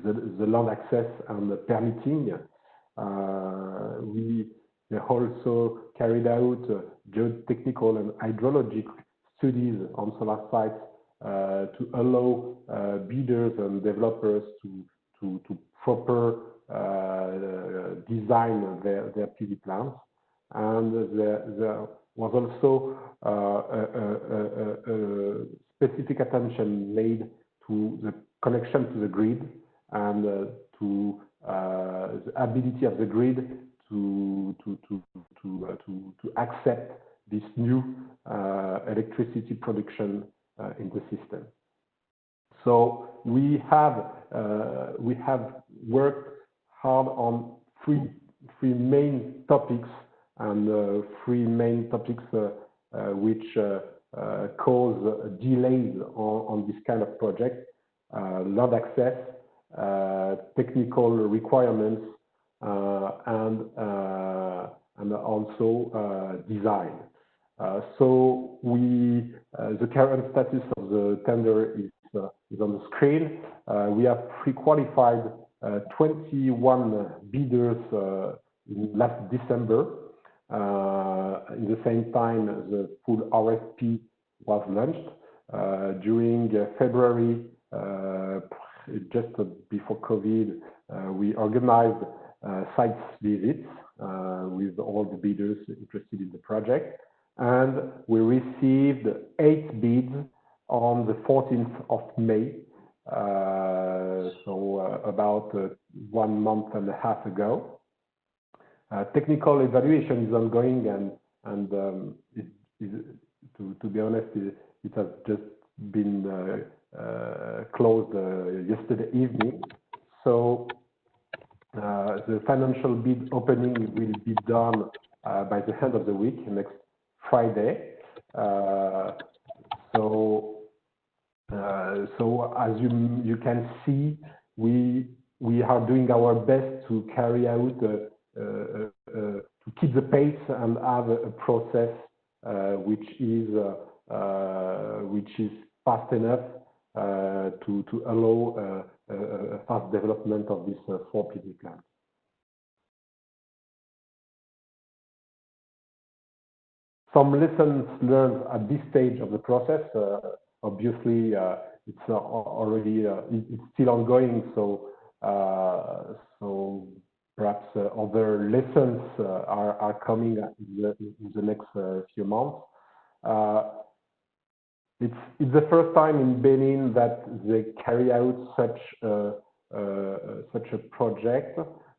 the land access and the permitting. They also carried out geotechnical and hydrologic studies on solar sites to allow bidders and developers to proper design their PV plants. And there was also a specific attention made to the connection to the grid and to the ability of the grid to accept this new electricity production in the system. So we have worked hard on three main topics, and 3 main topics which cause delays on this kind of project: land access, technical requirements, and also design. So the current status of the tender is on the screen. We have pre-qualified 21 bidders last December. In the same time, the full RFP was launched. During February, just before COVID, we organized site visits with all the bidders interested in the project. And we received 8 bids on the 14th of May, so about 1 month and a half ago. Technical evaluation is ongoing, and to be honest, it has just been closed yesterday evening. So the financial bid opening will be done by the end of the week, next Friday. So as you can see, we are doing our best to carry out to keep the pace and have a process which is fast enough to allow a fast development of this 4 PV plants. Some lessons learned at this stage of the process. Obviously, it's already it's still ongoing. So perhaps other lessons are coming in the next few months. It's the first time in Benin that they carry out such a project,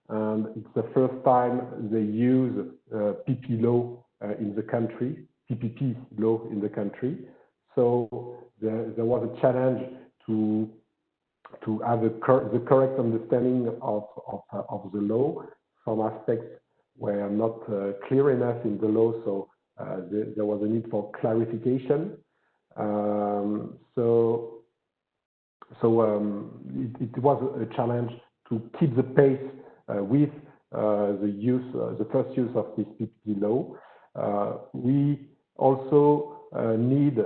and it's the first time they use PP law in the country, PPP law in the country. So there was a challenge to have the correct understanding of the law. Some aspects were not clear enough in the law, so there was a need for clarification. It was a challenge to keep the pace with the first use of this PPP law. We also need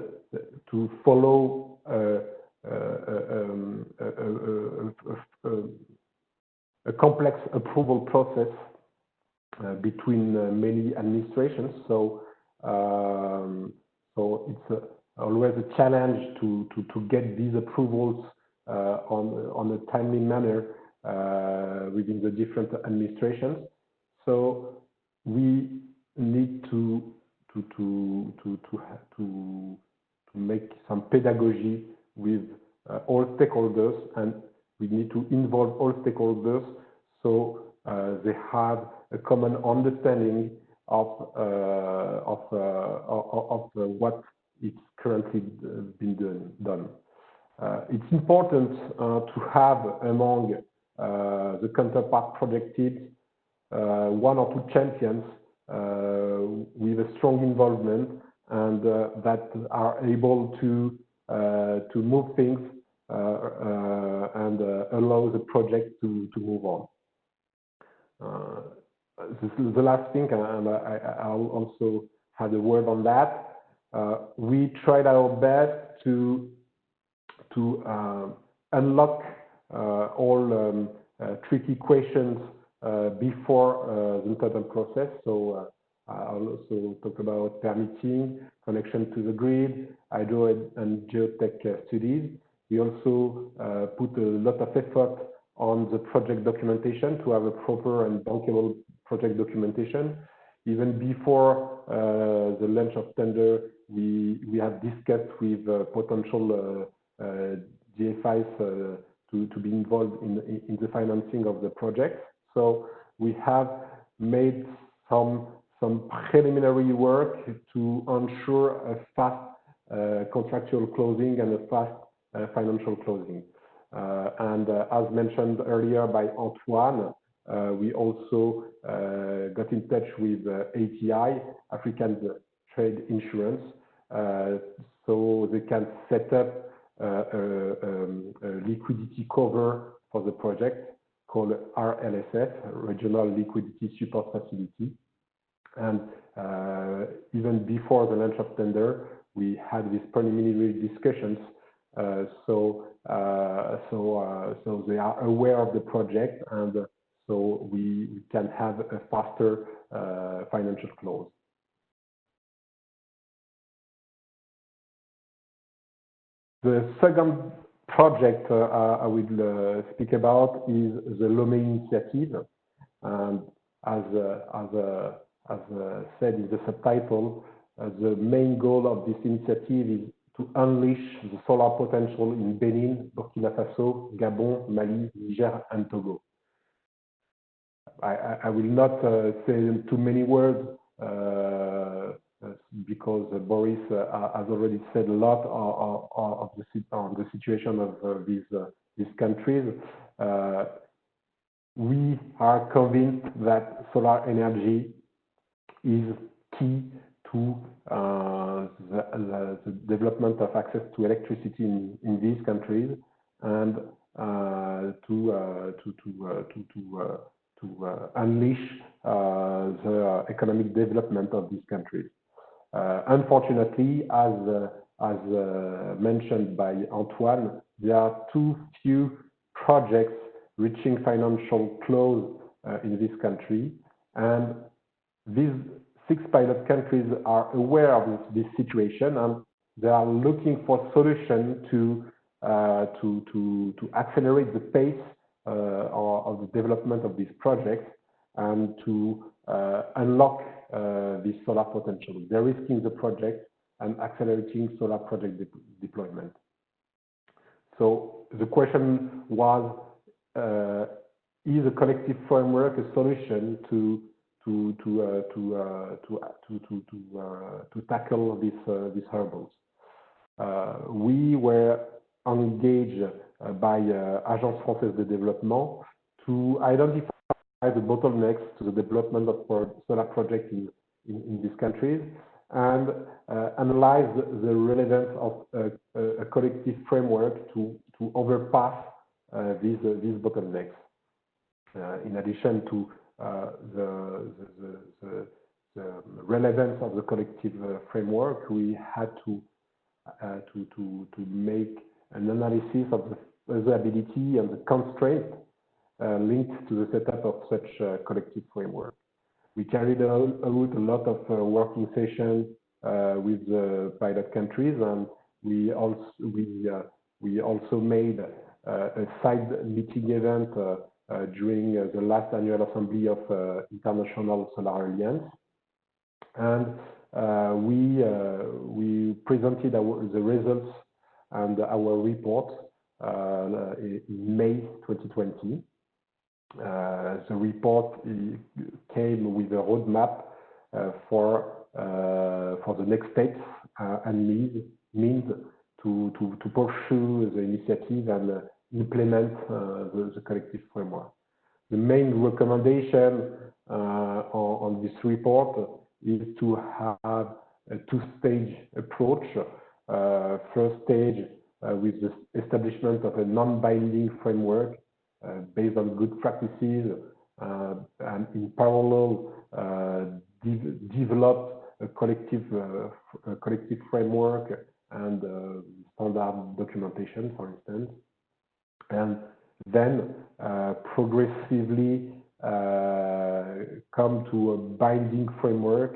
to follow a complex approval process between many administrations. So it's always a challenge to get these approvals on a timely manner within the different administrations. So we need to make some pedagogy with all stakeholders, and we need to involve all stakeholders so they have a common understanding of what is currently been done. It's important to have among the counterpart project teams one or two champions with a strong involvement and that are able to move things and allow the project to move on. This is the last thing, and I'll also have a word on that. We tried our best to unlock all tricky questions before the interven process. So I'll also talk about permitting, connection to the grid, hydro and geotech studies. We also put a lot of effort on the project documentation to have a proper and bankable project documentation. Even before the launch of tender, we have discussed with potential GFIs to be involved in the financing of the project. So we have made some preliminary work to ensure a fast contractual closing and a fast financial closing. And as mentioned earlier by Antoine, we also got in touch with ATI, African Trade Insurance, so they can set up a liquidity cover for the project called RLSF, Regional Liquidity Support Facility. And even before the launch of tender, we had these preliminary discussions. So they are aware of the project, and so we can have a faster financial close. The second project I will speak about is the Lomé initiative. And as said in the subtitle, the main goal of this initiative is to unleash the solar potential in Benin, Burkina Faso, Gabon, Mali, Niger, and Togo. I will not say too many words because Boris has already said a lot on the situation of these countries. We are convinced that solar energy is key to the development of access to electricity in these countries and to unleash the economic development of these countries. Unfortunately, as mentioned by Antoine, there are too few projects reaching financial close in this country, and these 6 pilot countries are aware of this situation, and they are looking for solutions to accelerate the pace of the development of these projects and to unlock this solar potential, de-risking the project and accelerating solar project deployment. So the question was, is a collective framework a solution to tackle these hurdles? we were engaged by Agence Française de Développement to identify the bottlenecks to the development of solar projects in these countries and analyze the relevance of a collective framework to overpass these bottlenecks. In addition to the relevance of the collective framework, we had to make an analysis of the feasibility and the constraints linked to the setup of such a collective framework. We carried out a lot of working sessions with the pilot countries, and we also made a side meeting event during the last annual assembly of International Solar Alliance, and we presented the results and our report in May 2020. The report came with a roadmap for the next steps and means to pursue the initiative and implement the collective framework. The main recommendation on this report is to have a two-stage approach. First stage with the establishment of a non-binding framework based on good practices, and in parallel develop a collective framework and standard documentation, for instance, and then progressively come to a binding framework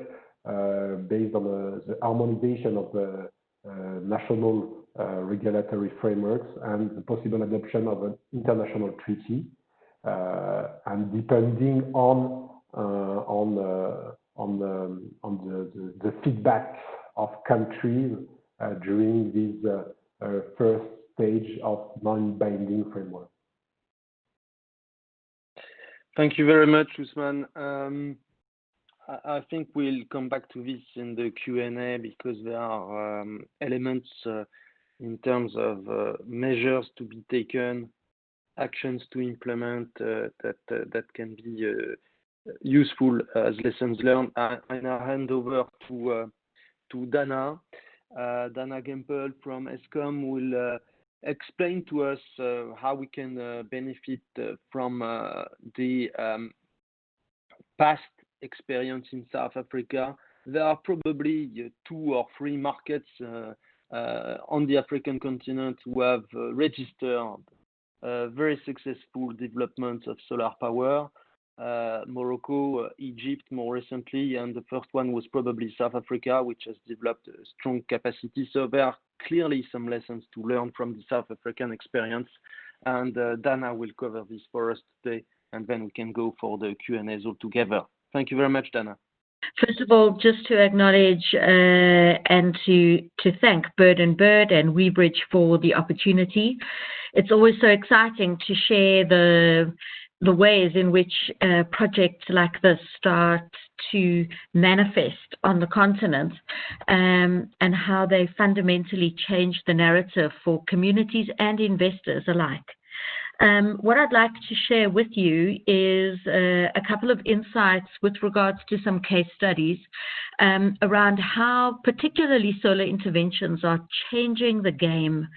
based on the harmonization of the national regulatory frameworks and the possible adoption of an international treaty, and depending on the feedback of countries during this first stage of non-binding framework.
Thank you very much, Ousmane. I think we'll come back to this in the Q&A because there are elements in terms of measures to be taken, actions to implement that can be useful as lessons learned. I now hand over to Dana. Dana Gampel from Eskom will explain to us how we can benefit from the past experience in South Africa. There are probably 2 or 3 markets on the African continent who have registered very successful development of solar power. Morocco, Egypt more recently, and the first one was probably South Africa, which has developed a strong capacity. So there are clearly some lessons to learn from the South African experience, and Dana will cover this for us today, and then we can go for the Q&As all together. Thank you very much, Dana.
First of all, just to acknowledge and to thank Bird and Weebridge for the opportunity. It's always so exciting to share the ways in which projects like this start to manifest on the continent, and how they fundamentally change the narrative for communities and investors alike. What I'd like to share with you is a couple of insights with regards to some case studies around how particularly solar interventions are changing the game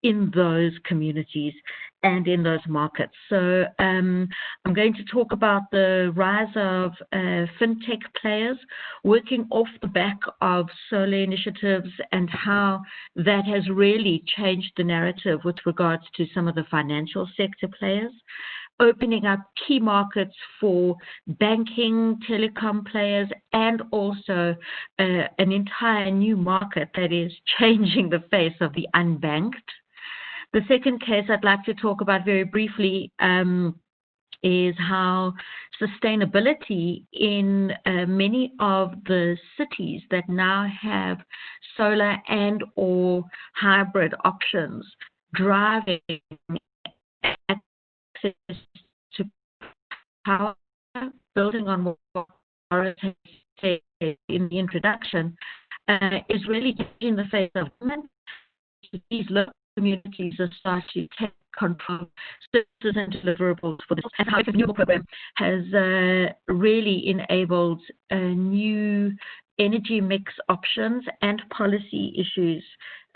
in those communities and in those markets. So I'm going to talk about the rise of fintech players working off the back of solar initiatives and how that has really changed the narrative with regards to some of the financial sector players, opening up key markets for banking, telecom players, and also an entire new market that is changing the face of the unbanked. The second case I'd like to talk about very briefly is how sustainability in many of the cities that now have solar and or hybrid options driving access to power, building on what Boris said in the introduction, is really changing the face of government these local communities are starting to take control of services and deliverables for this. And how the renewable program has really enabled new energy mix options and policy issues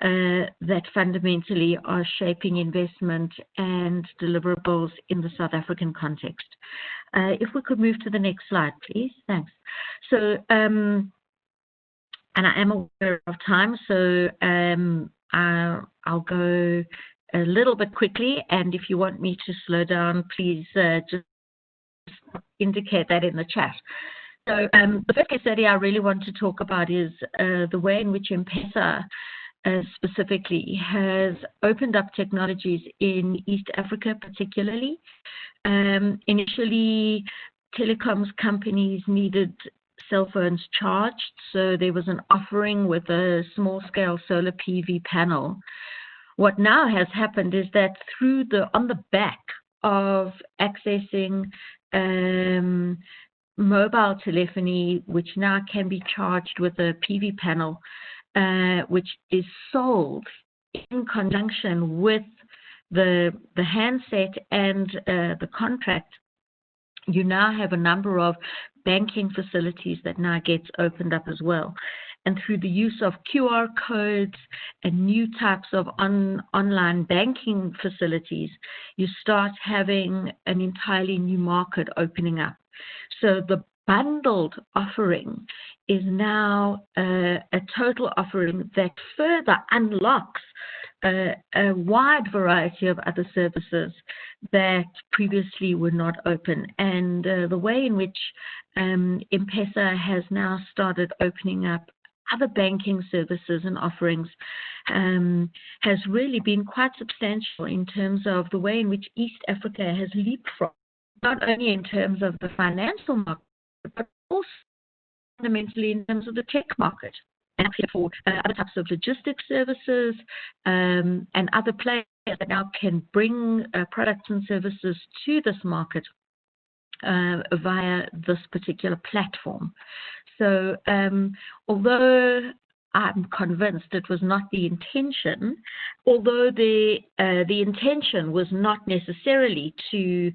that fundamentally are shaping investment and deliverables in the South African context. If we could move to the next slide, please. Thanks. So, and I am aware of time, so I'll go a little bit quickly, and if you want me to slow down, please just indicate that in the chat. So the first case study I really want to talk about is the way in which M-Pesa specifically has opened up technologies in East Africa particularly. Initially, telecoms companies needed cell phones charged, so there was an offering with a small-scale solar PV panel. What now has happened is that on the back of accessing mobile telephony, which now can be charged with a PV panel, which is sold in conjunction with the handset and the contract, you now have a number of banking facilities that now gets opened up as well. And through the use of QR codes and new types of online banking facilities, you start having an entirely new market opening up. So the bundled offering is now a total offering that further unlocks a wide variety of other services that previously were not open. And the way in which M-Pesa has now started opening up other banking services and offerings has really been quite substantial in terms of the way in which East Africa has leapfrogged, not only in terms of the financial market, but also fundamentally in terms of the tech market. And for other types of logistics services and other players that now can bring products and services to this market via this particular platform. So although I'm convinced it was not the intention, although the intention was not necessarily to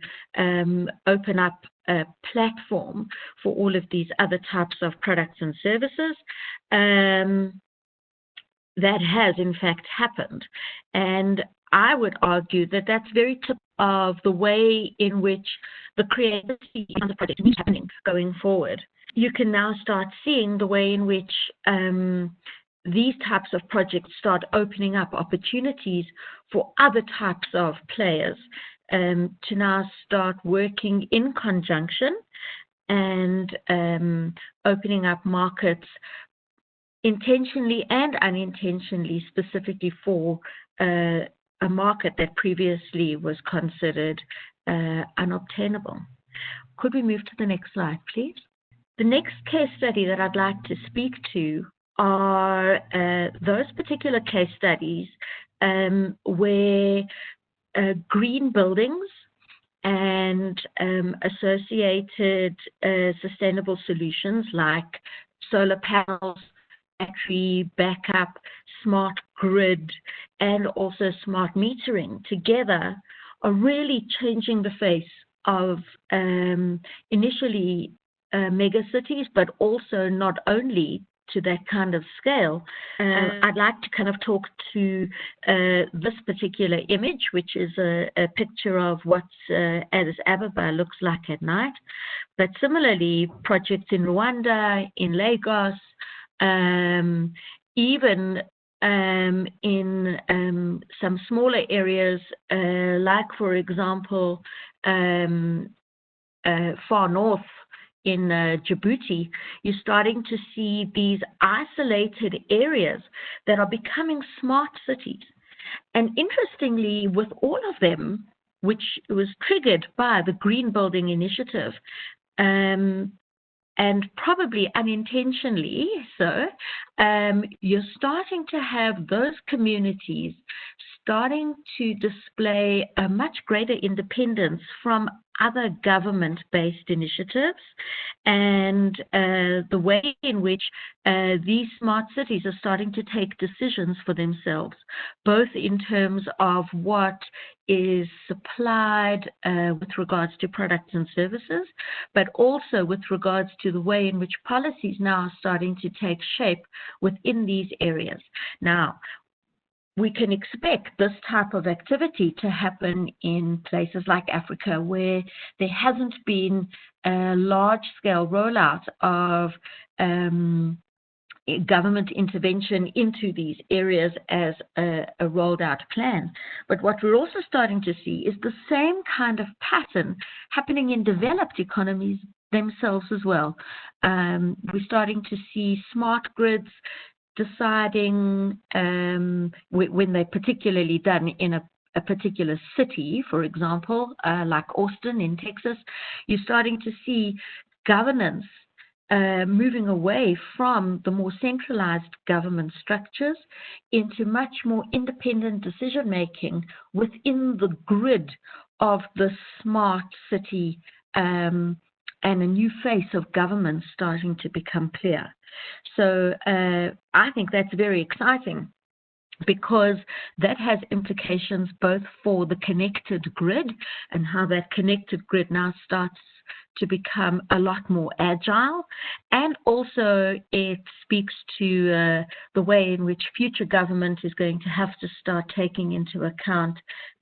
open up a platform for all of these other types of products and services, that has in fact happened. And I would argue that that's very typical of the way in which the creativity on the project is happening going forward. You can now start seeing the way in which these types of projects start opening up opportunities for other types of players to now start working in conjunction and opening up markets intentionally and unintentionally, specifically for a market that previously was considered unobtainable. Could we move to the next slide, please? The next case study that I'd like to speak to are those particular case studies where green buildings and associated sustainable solutions like solar panels, battery backup, smart grid, and also smart metering together are really changing the face of initially megacities, but also not only to that kind of scale. I'd like to kind of talk to this particular image, which is a picture of what Addis Ababa looks like at night. But similarly, projects in Rwanda, in Lagos, even in some smaller areas, like, for example, far north in Djibouti, you're starting to see these isolated areas that are becoming smart cities. And interestingly, with all of them, which was triggered by the Green Building Initiative, and probably unintentionally so, you're starting to have those communities starting to display a much greater independence from other government-based initiatives, and the way in which these smart cities are starting to take decisions for themselves, both in terms of what is supplied with regards to products and services, but also with regards to the way in which policies now are starting to take shape within these areas. Now, we can expect this type of activity to happen in places like Africa, where there hasn't been a large-scale rollout of government intervention into these areas as a rolled out plan. But what we're also starting to see is the same kind of pattern happening in developed economies themselves as well. We're starting to see smart grids deciding when they're particularly done in a particular city, for example, like Austin in Texas, you're starting to see governance moving away from the more centralized government structures into much more independent decision-making within the grid of the smart city, and a new face of government starting to become clear. So I think that's very exciting, because that has implications both for the connected grid and how that connected grid now starts to become a lot more agile, and also it speaks to the way in which future government is going to have to start taking into account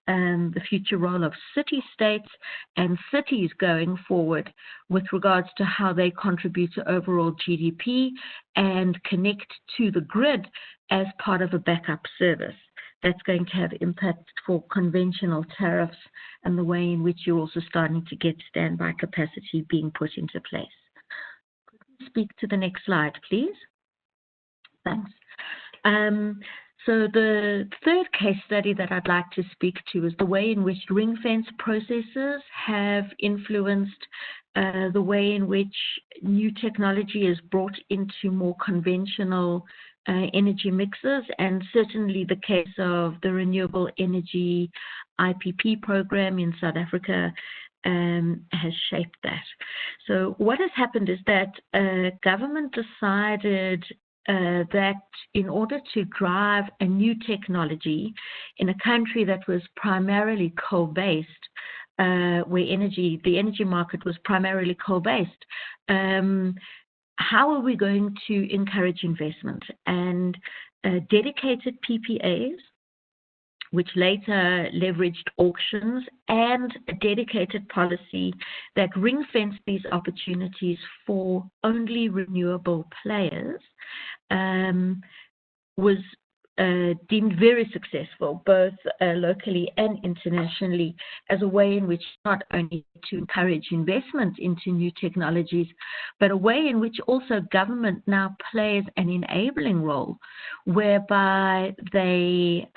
the future role of city-states and cities going forward with regards to how they contribute to overall GDP and connect to the grid as part of a backup service. That's going to have impact for conventional tariffs and the way in which you're also starting to get standby capacity being put into place. Could you speak to the next slide, please? Thanks. So the third case study that I'd like to speak to is the way in which ring-fence processes have influenced the way in which new technology is brought into more conventional energy mixes, and certainly the case of the Renewable Energy IPP program in South Africa has shaped that. So what has happened is that government decided that in order to drive a new technology in a country that was primarily coal-based, where the energy market was primarily coal-based, how are we going to encourage investment? And dedicated PPAs, which later leveraged auctions, and a dedicated policy that ring-fenced these opportunities for only renewable players, was deemed very successful, both locally and internationally, as a way in which not only to encourage investment into new technologies, but a way in which also government now plays an enabling role, whereby they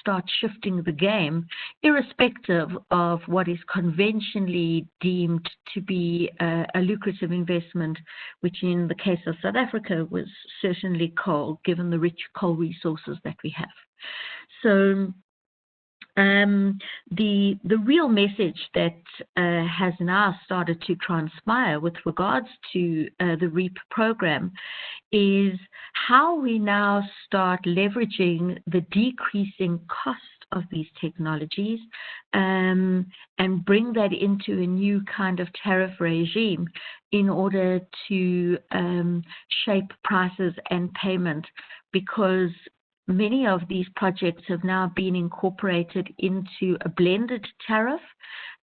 start shifting the game, irrespective of what is conventionally deemed to be a lucrative investment, which in the case of South Africa was certainly coal, given the rich coal resources that we have. So the real message that has now started to transpire with regards to the REAP program is how we now start leveraging the decreasing cost of these technologies and bring that into a new kind of tariff regime in order to shape prices and payment, because many of these projects have now been incorporated into a blended tariff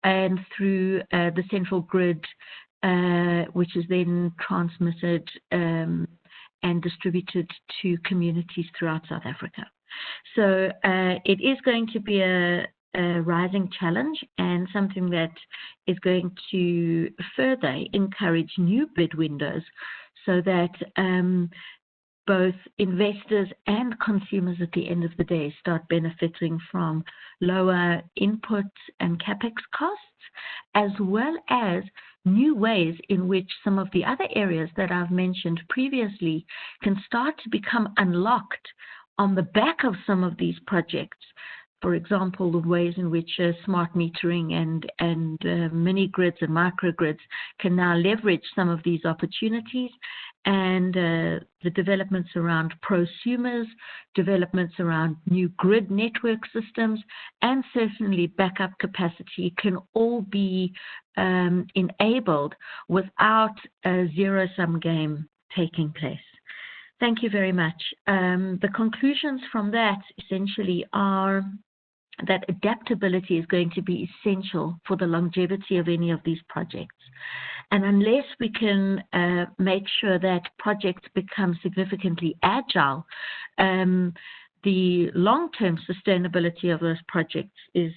and through the central grid, which is then transmitted and distributed to communities throughout South Africa. So it is going to be a rising challenge, and something that is going to further encourage new bid windows so that both investors and consumers at the end of the day start benefiting from lower input and capex costs, as well as new ways in which some of the other areas that I've mentioned previously can start to become unlocked on the back of some of these projects for example, the ways in which smart metering and mini grids and microgrids can now leverage some of these opportunities, and the developments around prosumers, developments around new grid network systems, and certainly backup capacity can all be enabled without a zero-sum game taking place. Thank you very much. The conclusions from that essentially are that adaptability is going to be essential for the longevity of any of these projects. And unless we can make sure that projects become significantly agile, the long-term sustainability of those projects is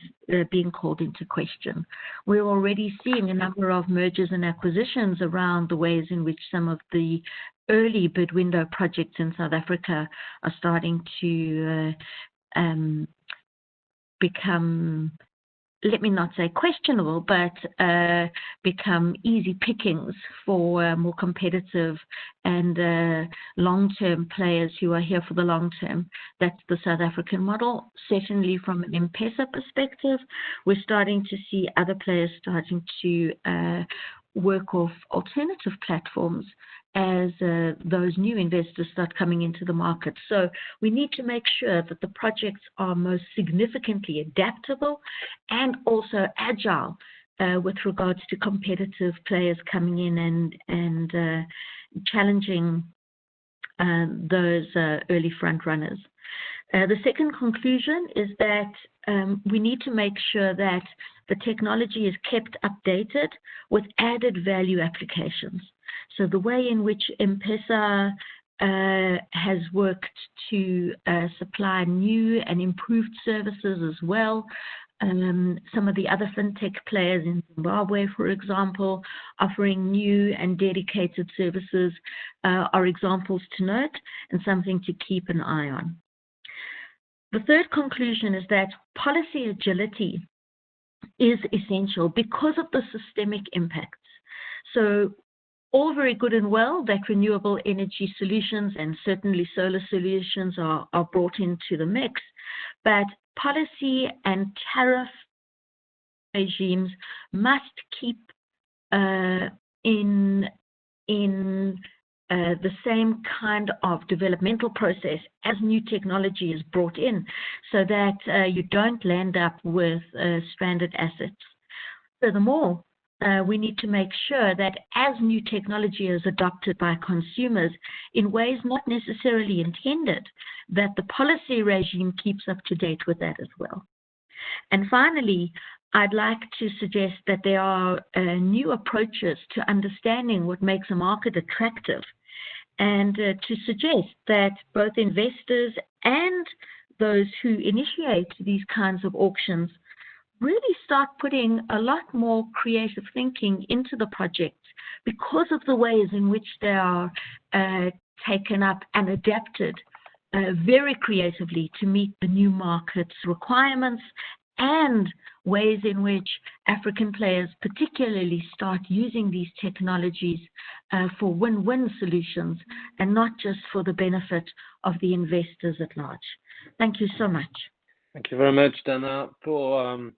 being called into question. We're already seeing a number of mergers and acquisitions around the ways in which some of the early bid window projects in South Africa are starting to become, let me not say questionable, but become easy pickings for more competitive and long-term players who are here for the long term. That's the South African model. Certainly from an M-Pesa perspective, we're starting to see other players starting to work off alternative platforms as those new investors start coming into the market. So we need to make sure that the projects are most significantly adaptable and also agile with regards to competitive players coming in and challenging those early front runners. The second conclusion is that we need to make sure that the technology is kept updated with added value applications. So the way in which M-Pesa has worked to supply new and improved services as well. Some of the other fintech players in Zimbabwe, for example, offering new and dedicated services are examples to note and something to keep an eye on. The third conclusion is that policy agility is essential because of the systemic impacts. So all very good and well that renewable energy solutions and certainly solar solutions are brought into the mix, but policy and tariff regimes must keep in the same kind of developmental process as new technology is brought in, so that you don't land up with stranded assets. Furthermore, we need to make sure that as new technology is adopted by consumers in ways not necessarily intended, that the policy regime keeps up to date with that as well. And finally, I'd like to suggest that there are new approaches to understanding what makes a market attractive, and to suggest that both investors and those who initiate these kinds of auctions really start putting a lot more creative thinking into the projects because of the ways in which they are taken up and adapted very creatively to meet the new market's requirements, and ways in which African players particularly start using these technologies for win-win solutions and not just for the benefit of the investors at large. Thank you so much.
Thank you very much, Dana, for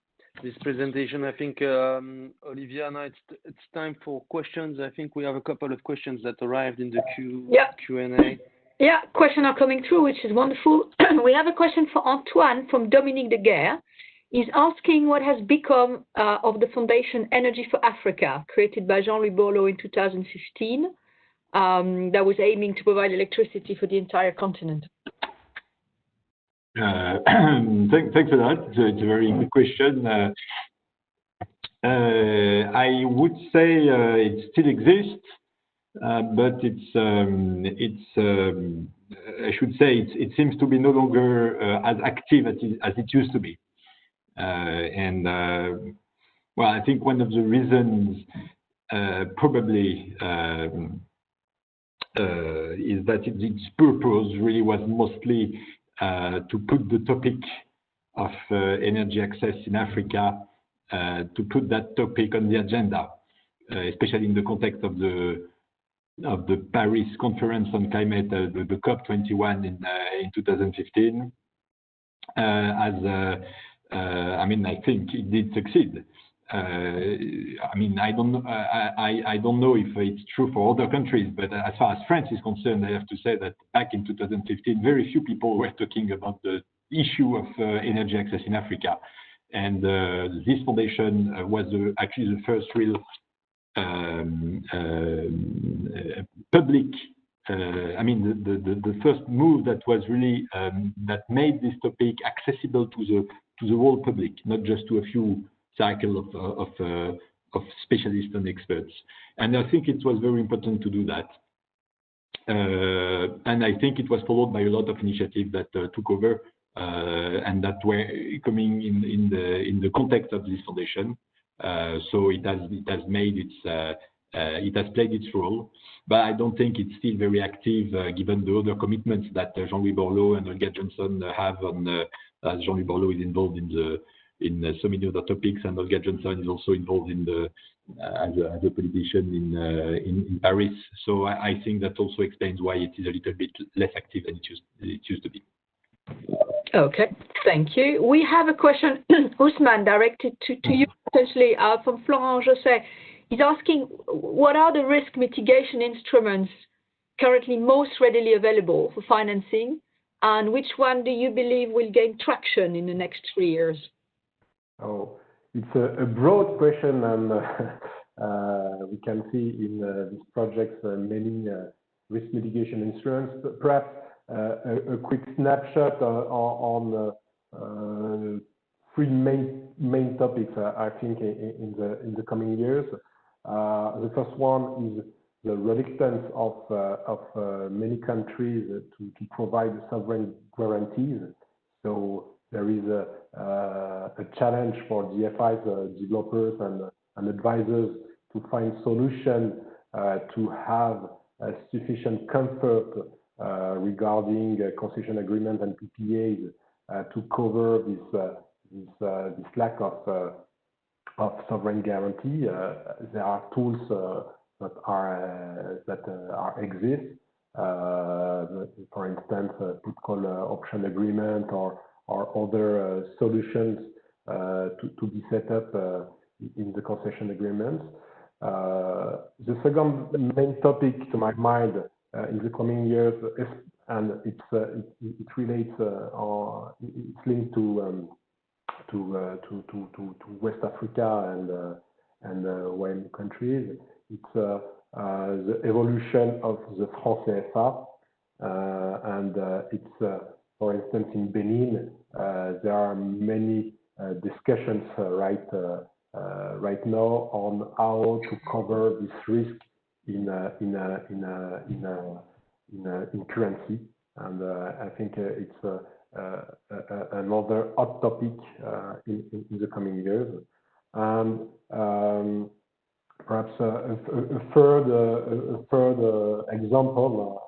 this presentation. I think, Olivia, now it's time for questions. I think we have a couple of questions that arrived in the Q&A.
Yeah, questions are coming through, which is wonderful. We have a question for Antoine from Dominique de Guerre. He's asking what has become of the Foundation Energy for Africa, created by Jean-Louis Borloo in 2015, that was aiming to provide electricity for the entire continent.
Thanks for that. It's a very good question. I would say it still exists, but I should say it seems to be no longer as active as it used to be. Well, I think one of the reasons probably is that its purpose really was mostly to put the topic of energy access in Africa, to put that topic on the agenda, especially in the context of the Paris Conference on Climate, the COP21 in 2015. I mean, I think it did succeed. I mean, I don't know if it's true for other countries, but as far as France is concerned, I have to say that back in 2015, very few people were talking about the issue of energy access in Africa. And this foundation was actually the first real public, I mean, the first move that was really, that made this topic accessible to the whole public, not just to a few cycle of specialists and experts. And I think it was very important to do that. And I think it was followed by a lot of initiatives that took over and that were coming in the context of this foundation. So it has made it has played its role, but I don't think it's still very active given the other commitments that Jean-Louis Borloo and Olga Johnson have on. As Jean-Louis Borloo is involved in so many other topics, and Olga Johnson is also involved in as a politician in Paris. So I think that also explains why it is a little bit less active than it used to be.
Okay, thank you. We have a question, Ousmane, directed to you potentially from Florent José. He's asking, what are the risk mitigation instruments currently most readily available for financing, and which one do you believe will gain traction in the next 3 years?
Oh, it's a broad question, and we can see in these projects many risk mitigation instruments. But perhaps a quick snapshot on three main topics, I think, in the coming years. The first one is the reluctance of many countries to provide sovereign guarantees. So there is a challenge for DFIs, developers and advisors to find solutions to have sufficient comfort regarding concession agreements and PPAs to cover this lack of sovereign guarantee. There are tools that exist. For instance, put call option agreement or other solutions to be set up in the concession agreements. The second main topic to my mind in the coming years is, and it relates or it's linked to West Africa and WAM countries. It's the evolution of the franc CFA, and it's for instance in Benin there are many discussions right now on how to cover this risk in currency, and I think it's another hot topic in the coming years. And perhaps a third example.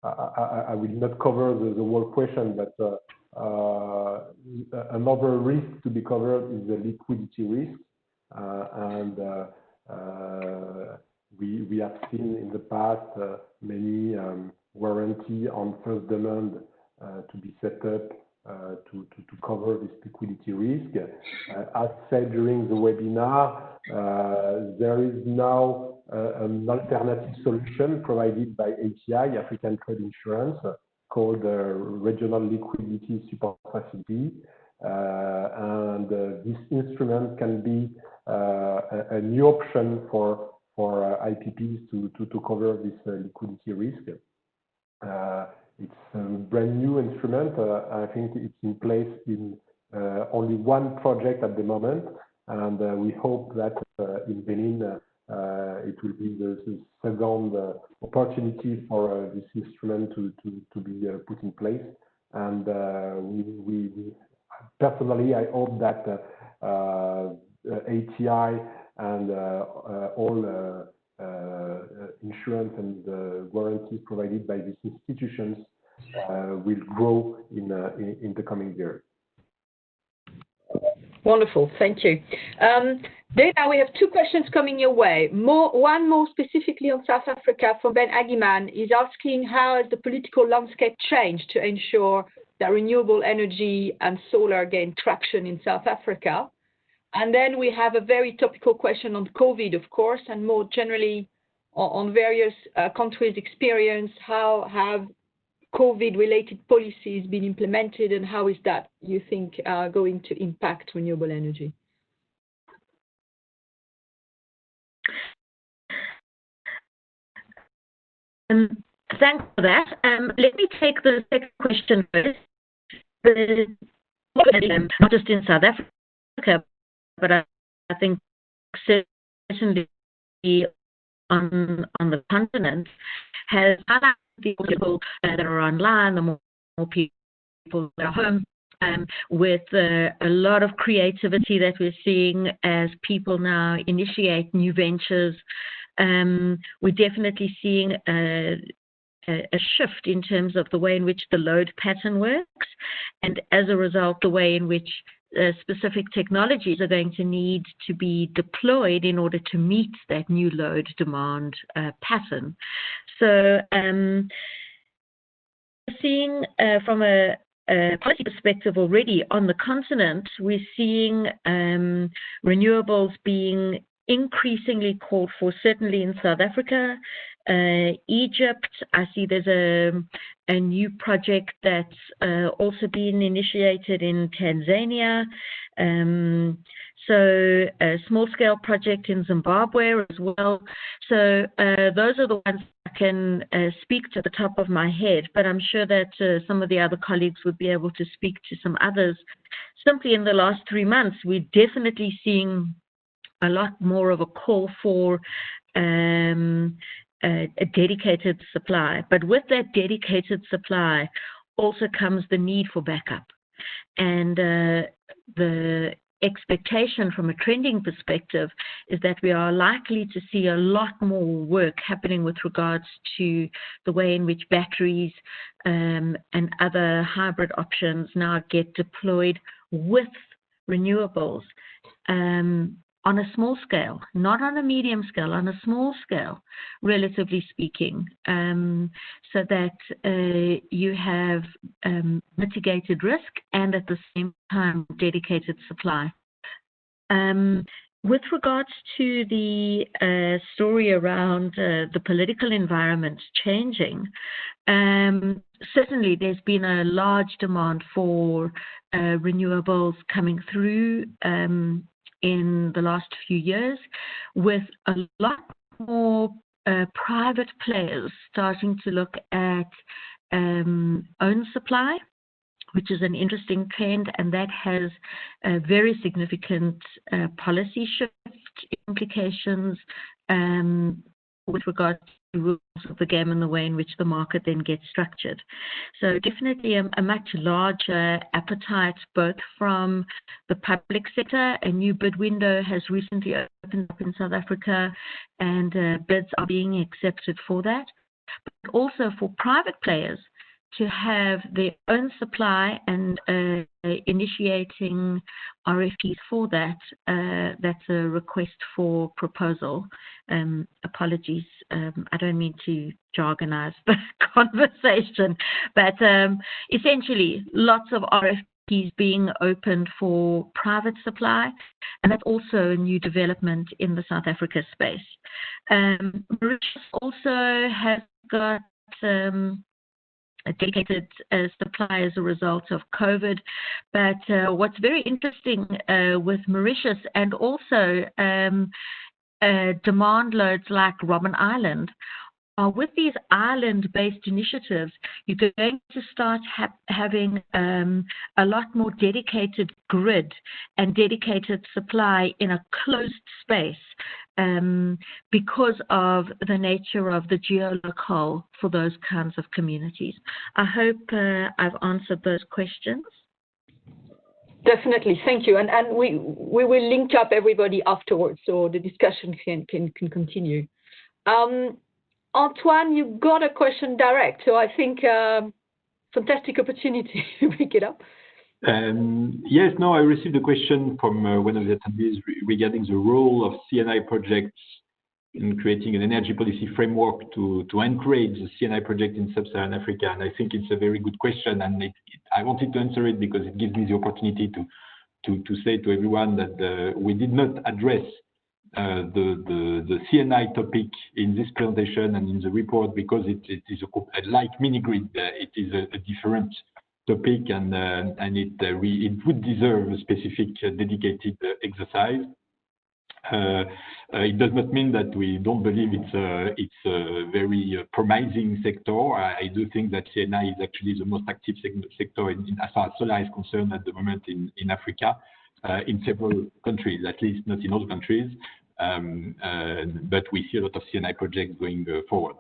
I will not cover the whole question, but another risk to be covered is the liquidity risk, and we have seen in the past many warranty on first demand to be set up to cover this liquidity risk. As said during the webinar, there is now an alternative solution provided by ATI, African Trade Insurance, called Regional Liquidity Support Facility. And this instrument can be a new option for IPPs to cover this liquidity risk. It's a brand new instrument. I think it's in place in only one project at the moment, and we hope that in Benin it will be the second opportunity for this instrument to be put in place. And we personally, I hope that ATI and all insurance and guarantees provided by these institutions will grow in the coming year.
Wonderful, thank you. Dana, we have two questions coming your way. One more specifically on South Africa from Ben Agiman is asking how has the political landscape changed to ensure that renewable energy and solar gain traction in South Africa? And then we have a very topical question on COVID, of course, and more generally on various countries' experience. How have COVID-related policies been implemented, and how is that, you think, going to impact renewable energy?
Thanks for that. Let me take the second question first. Not just in South Africa, but I think certainly on the continent, has highlighted the people that are online, the more people that are home, with a lot of creativity that we're seeing as people now initiate new ventures. We're definitely seeing a shift in terms of the way in which the load pattern works, and as a result, the way in which specific technologies are going to need to be deployed in order to meet that new load demand pattern. So seeing from a policy perspective already on the continent, we're seeing renewables being increasingly called for, certainly in South Africa. Egypt, I see there's a new project that's also being initiated in Tanzania. So a small-scale project in Zimbabwe as well. So those are the ones I can speak to at the top of my head, but I'm sure that some of the other colleagues would be able to speak to some others. Simply in the last 3 months, we're definitely seeing a lot more of a call for a dedicated supply. But with that dedicated supply also comes the need for backup. And the expectation from a trending perspective is that we are likely to see a lot more work happening with regards to the way in which batteries and other hybrid options now get deployed with renewables on a small scale, not on a medium scale, on a small scale, relatively speaking, so that you have mitigated risk and at the same time dedicated supply. With regards to the story around the political environment changing, certainly there's been a large demand for renewables coming through in the last few years, with a lot more private players starting to look at own supply, which is an interesting trend, and that has very significant policy shift implications with regard to rules of the game and the way in which the market then gets structured. So definitely a much larger appetite both from the public sector. A new bid window has recently opened up in South Africa, and bids are being accepted for that, but also for private players to have their own supply and initiating RFPs for that. That's a request for proposal. Apologies, I don't mean to jargonize the conversation, but essentially lots of RFPs being opened for private supply, and that's also a new development in the South Africa space. Mauritius also has got a dedicated supply as a result of COVID. But what's very interesting with Mauritius and also demand loads like Robben Island, with these island-based initiatives, you're going to start having a lot more dedicated grid and dedicated supply in a closed space because of the nature of the geolocal for those kinds of communities. I hope I've answered those questions.
Definitely, thank you. And we will link up everybody afterwards so the discussion can continue. Antoine, you got a question direct, so I think fantastic opportunity to pick it up.
Yes, no, I received a question from one of the attendees regarding the role of CNI projects in creating an energy policy framework to encourage the CNI project in sub-Saharan Africa. And I think it's a very good question, and I wanted to answer it because it gives me the opportunity to say to everyone that we did not address the CNI topic in this presentation and in the report because it is like mini-grid. It is a different topic, and it would deserve a specific dedicated exercise. It does not mean that we don't believe it's a very promising sector. I do think that CNI is actually the most active sector as far as solar is concerned at the moment in Africa, in several countries, at least not in all countries. But we see a lot of CNI projects going forward.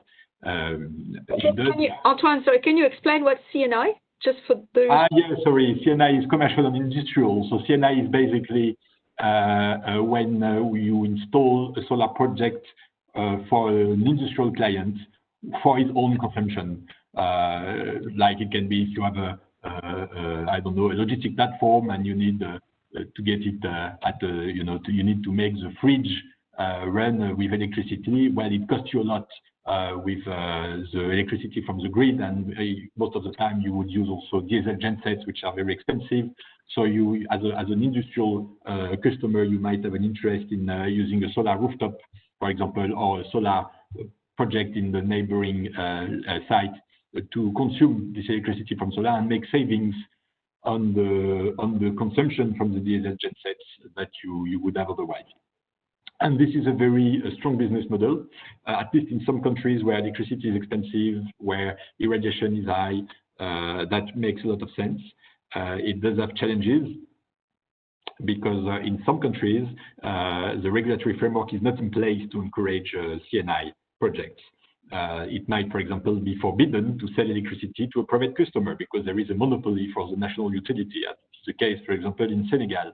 Antoine, sorry, can you explain what CNI? Just for the...
Yeah, sorry. CNI is commercial and industrial. So CNI is basically when you install a solar project for an industrial client for his own consumption. Like it can be if you have I don't know, a logistic platform and you need to get it you need to make the fridge run with electricity. Well, it costs you a lot with the electricity from the grid, and most of the time you would use also diesel gensets, which are very expensive. So you, as an industrial customer, you might have an interest in using a solar rooftop, for example, or a solar project in the neighboring site to consume this electricity from solar and make savings on the consumption from the diesel gensets that you would have otherwise. And this is a very strong business model, at least in some countries where electricity is expensive, where irradiation is high. That makes a lot of sense. It does have challenges because in some countries, the regulatory framework is not in place to encourage CNI projects. It might, for example, be forbidden to sell electricity to a private customer because there is a monopoly for the national utility, as is the case, for example, in Senegal.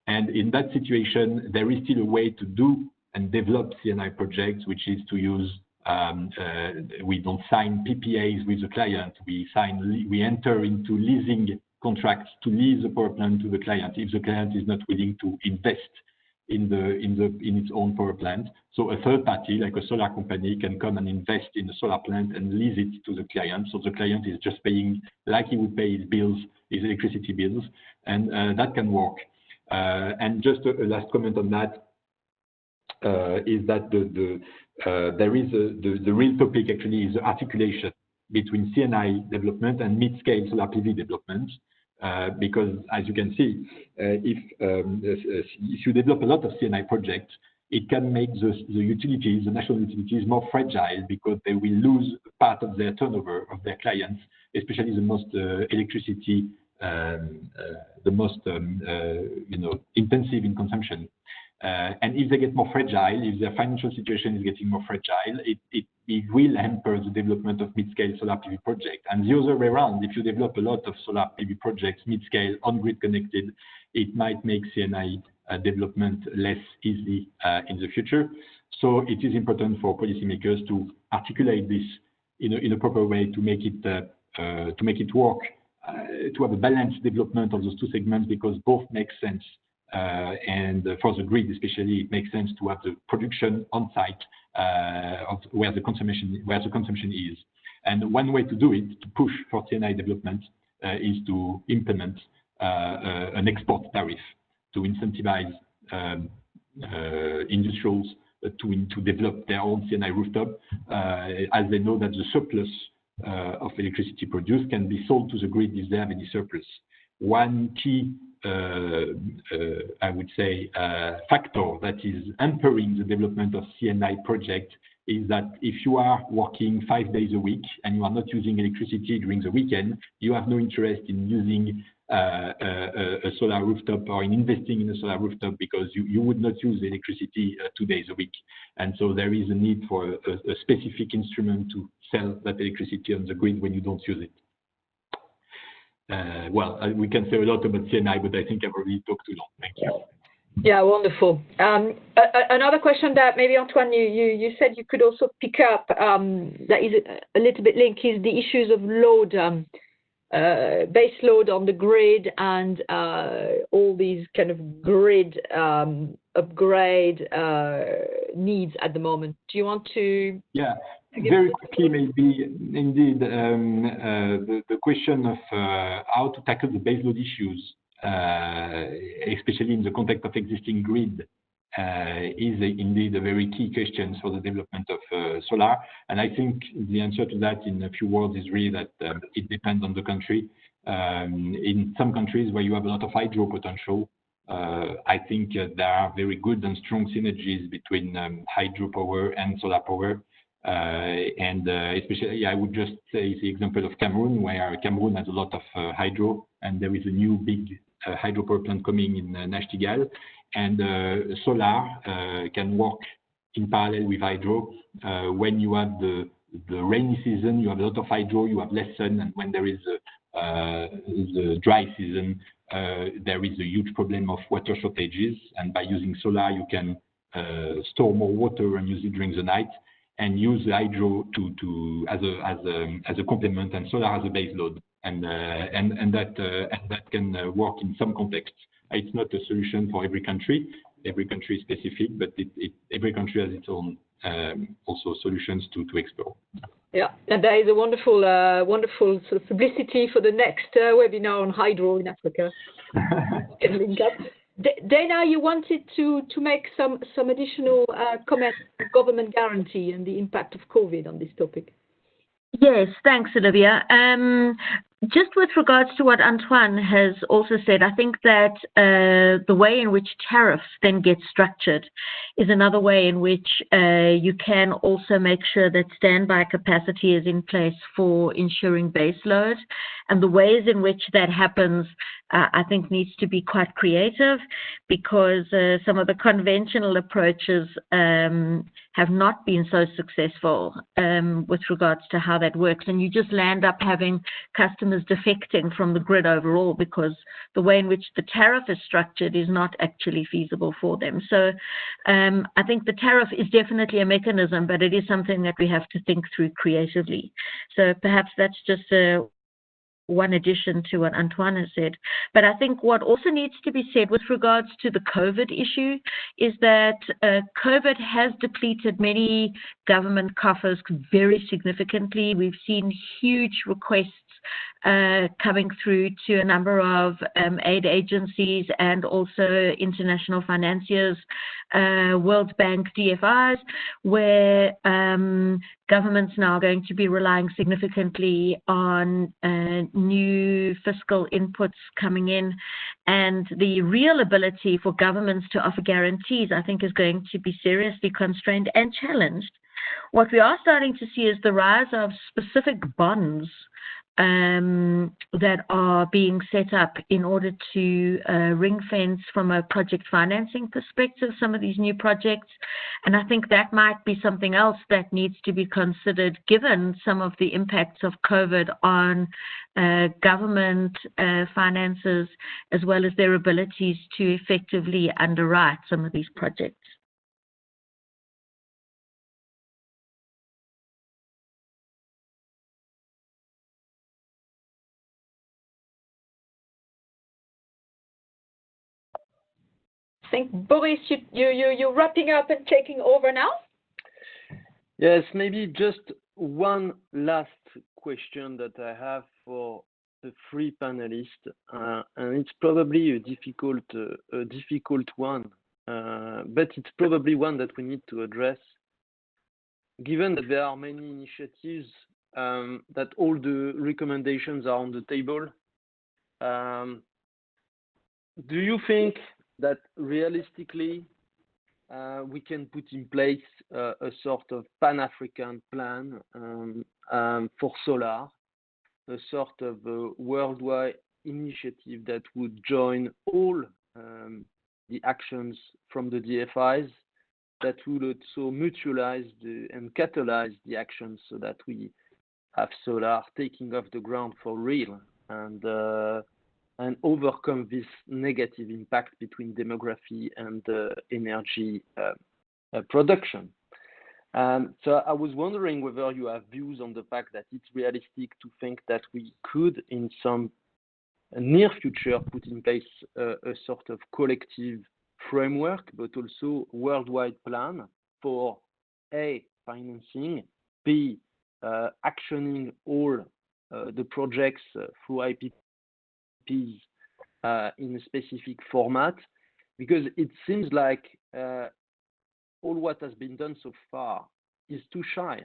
And in that situation, there is still a way to do and develop CNI projects, which is to use, we don't sign PPAs with the client. We enter into leasing contracts to lease the power plant to the client if the client is not willing to invest in its own power plant. So a third party, like a solar company, can come and invest in a solar plant and lease it to the client. So the client is just paying like he would pay his bills, his electricity bills, and that can work. And just a last comment on that is that there is the real topic actually is the articulation between CNI development and mid-scale solar PV development. Because as you can see, if you develop a lot of CNI projects, it can make the utilities, the national utilities, more fragile because they will lose part of their turnover of their clients, especially the most electricity, the most intensive in consumption. And if they get more fragile, if their financial situation is getting more fragile, it will hamper the development of mid-scale solar PV projects. And the other way around, if you develop a lot of solar PV projects, mid-scale, on-grid connected, it might make CNI development less easy in the future. So it is important for policymakers to articulate this in a proper way to make it work, to have a balanced development of those two segments, because both make sense. And for the grid especially, it makes sense to have the production on site of where the consumption is. And one way to do it, to push for CNI development, is to implement an export tariff to incentivize industrials to develop their own CNI rooftop, as they know that the surplus of electricity produced can be sold to the grid if they have any surplus. One key I would say, factor that is hampering the development of CNI project is that if you are working 5 days a week and you are not using electricity during the weekend, you have no interest in using a solar rooftop or in investing in a solar rooftop because you would not use the electricity 2 days a week. And so there is a need for a specific instrument to sell that electricity on the grid when you don't use it. We can say a lot about CNI, but I think I've already talked too long. Thank you.
Yeah, wonderful. Another question that maybe, Antoine, you said you could also pick up that is a little bit linked is the issues of load base load on the grid and all these kind of grid upgrade needs at the moment. Do you want to?
Yeah, very quickly, maybe indeed the question of how to tackle the baseload issues, especially in the context of existing grid, is indeed a very key question for the development of solar. And I think the answer to that in a few words is really that it depends on the country. In some countries where you have a lot of hydro potential, I think there are very good and strong synergies between hydropower and solar power. Especially, I would just say the example of Cameroon, where Cameroon has a lot of hydro, and there is a new big hydropower plant coming in Nachtigal. And solar can work in parallel with hydro. When you have the rainy season, you have a lot of hydro, you have less sun, and when there is the dry season, there is a huge problem of water shortages. And by using solar, you can store more water and use it during the night, and use the hydro as a complement, and solar as a base load, and that can work in some contexts. It's not a solution for every country. Every country is specific, but every country has its own also solutions to explore.
Yeah, and there is a wonderful sort of publicity for the next webinar on hydro in Africa. Can link up. Dana, you wanted to make some additional comments on government guarantee and the impact of COVID on this topic.
Yes, thanks, Olivia. Just with regards to what Antoine has also said, I think that the way in which tariffs then get structured is another way in which you can also make sure that standby capacity is in place for ensuring baseload. And the ways in which that happens, I think, needs to be quite creative, because some of the conventional approaches have not been so successful with regards to how that works. And you just land up having customers defecting from the grid overall, because the way in which the tariff is structured is not actually feasible for them. So I think the tariff is definitely a mechanism, but it is something that we have to think through creatively. So perhaps that's just one addition to what Antoine has said. But I think what also needs to be said with regards to the COVID issue is that COVID has depleted many government coffers very significantly. We've seen huge requests coming through to a number of aid agencies and also international financiers, World Bank, DFIs, where governments now are going to be relying significantly on new fiscal inputs coming in. And the real ability for governments to offer guarantees, I think, is going to be seriously constrained and challenged. What we are starting to see is the rise of specific bonds that are being set up in order to ring fence from a project financing perspective some of these new projects. And I think that might be something else that needs to be considered, given some of the impacts of COVID on government finances, as well as their abilities to effectively underwrite some of these projects.
I think, Boris, you're wrapping up and taking over now?
Yes, maybe just one last question that I have for the three panelists, and it's probably a difficult one, but it's probably one that we need to address, given that there are many initiatives, that all the recommendations are on the table. Do you think that realistically we can put in place a sort of Pan-African plan for solar, a sort of a worldwide initiative that would join all the actions from the DFIs, that would also mutualize and catalyze the actions so that we have solar taking off the ground for real, and overcome this negative impact between demography and energy production. So I was wondering whether you have views on the fact that it's realistic to think that we could, in some near future, put in place a sort of collective framework, but also worldwide plan for A, financing, B, actioning all the projects through IPPs in a specific format, because it seems like all what has been done so far is too shy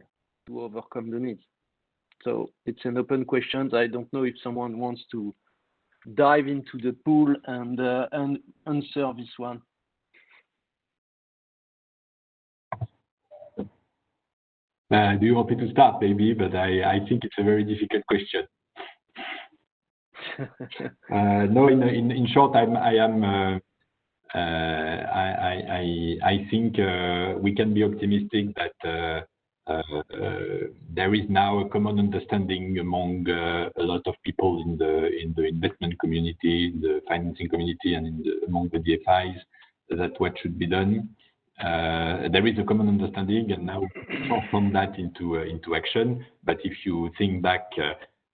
to overcome the needs. So it's an open question. I don't know if someone wants to dive into the pool and answer this one.
Do you want me to start, maybe? But I think it's a very difficult question. No, in short, I think we can be optimistic that there is now a common understanding among a lot of people in the investment community, in the financing community, and among the DFIs that what should be done. There is a common understanding, and now we transform that into action. But if you think back,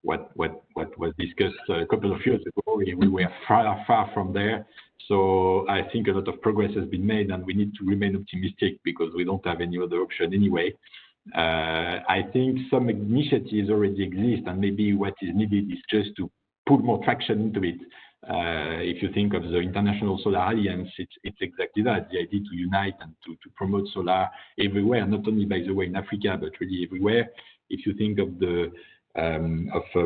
what was discussed a couple of years ago, we were far from there. So I think a lot of progress has been made, and we need to remain optimistic because we don't have any other option anyway. I think some initiatives already exist, and maybe what is needed is just to put more traction into it. If you think of the International Solar Alliance, it's exactly that, the idea to unite and to promote solar everywhere, not only, by the way, in Africa, but really everywhere. If you think of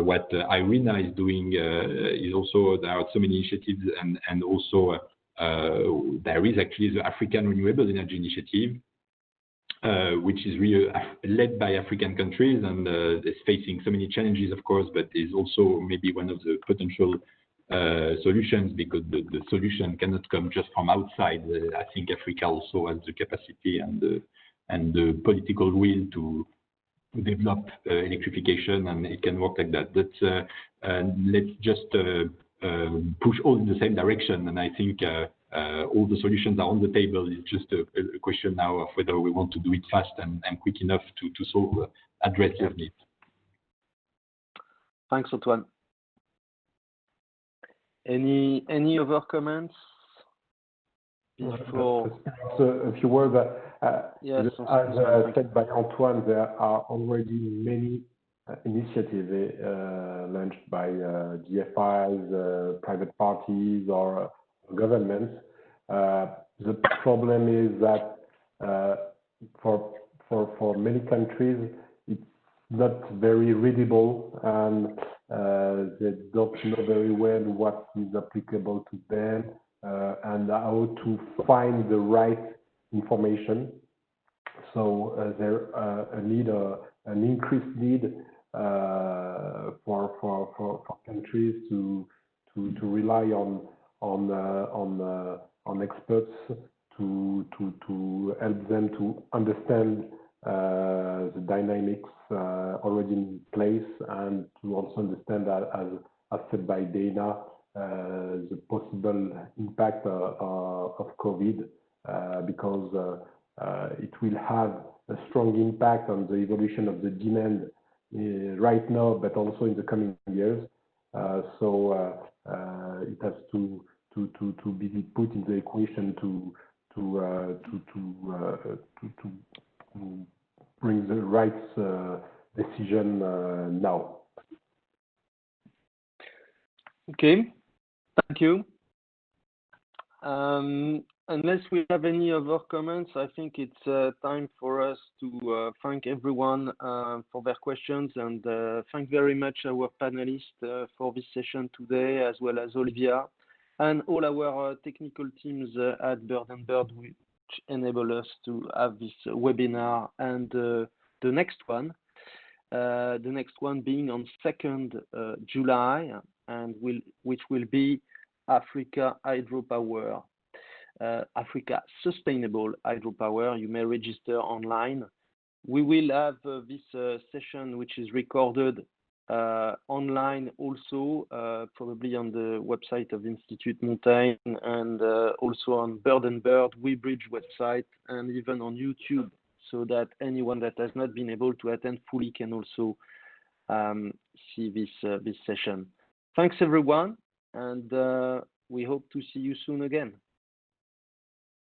what IRENA is doing, is also, there are so many initiatives, and also there is actually the African Renewable Energy Initiative, which is really led by African countries, and is facing so many challenges, of course, but is also maybe one of the potential solutions, because the solution cannot come just from outside. I think Africa also has the capacity and the political will to develop electrification, and it can work like that. But let's just push all in the same direction, and I think all the solutions are on the table. It's just a question now of whether we want to do it fast and quick enough to address their needs.
Thanks, Antoine. Any other comments before?
So a few words.
Yes,
as said by Antoine, there are already many initiatives launched by GFIs, private parties, or governments. The problem is that for many countries, it's not very readable, and they don't know very well what is applicable to them and how to find the right information. So there an increased need for countries to rely on experts to help them to understand the dynamics already in place, and to also understand that, as said by Dana, the possible impact of COVID, because it will have a strong impact on the evolution of the demand right now, but also in the coming years. So it has to be put in the equation to bring the right decision now.
Okay, thank you. Unless we have any other comments, I think it's time for us to thank everyone for their questions, and thank very much our panelists for this session today, as well as Olivia and all our technical teams at Bird and Bird, which enable us to have this webinar and the next one. The next one being on 2nd July, and which will be Africa Hydropower. Africa Sustainable Hydropower. You may register online. We will have this session, which is recorded online also, probably on the website of Institut Montaigne, and also on Bird and Bird, WeBridge website, and even on YouTube. so that anyone that has not been able to attend fully can also see this session. Thanks everyone, and we hope to see you soon again.